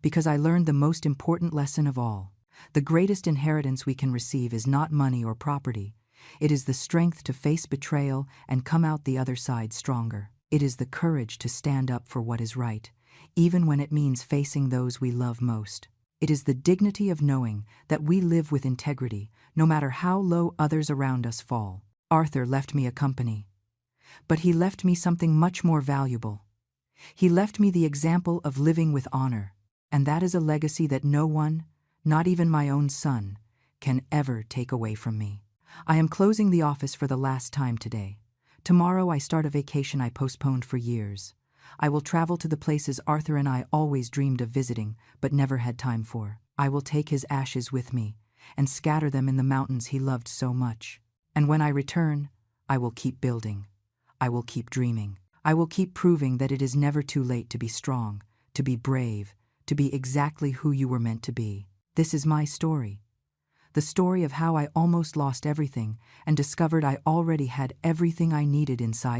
Speaker 1: because I learned the most important lesson of all. The greatest inheritance we can receive is not money or property. It is the strength to face betrayal and come out the other side stronger. It is the courage to stand up for what is right, even when it means facing those we love most. It is the dignity of knowing that we live with integrity, no matter how low others around us fall. Arthur left me a company, but he left me something much more valuable. He left me the example of living with honor, and that is a legacy that no one, not even my own son, can ever take away from me. I am closing the office for the last time today. Tomorrow I start a vacation I postponed for years. I will travel to the places Arthur and I always dreamed of visiting, but never had time for. I will take his ashes with me and scatter them in the mountains he loved so much. And when I return, I will keep building. I will keep dreaming. I will keep proving that it is never too late to be strong, to be brave, to be exactly who you were meant to be. This is my story. The story of how I almost lost everything and discovered I already had everything I needed inside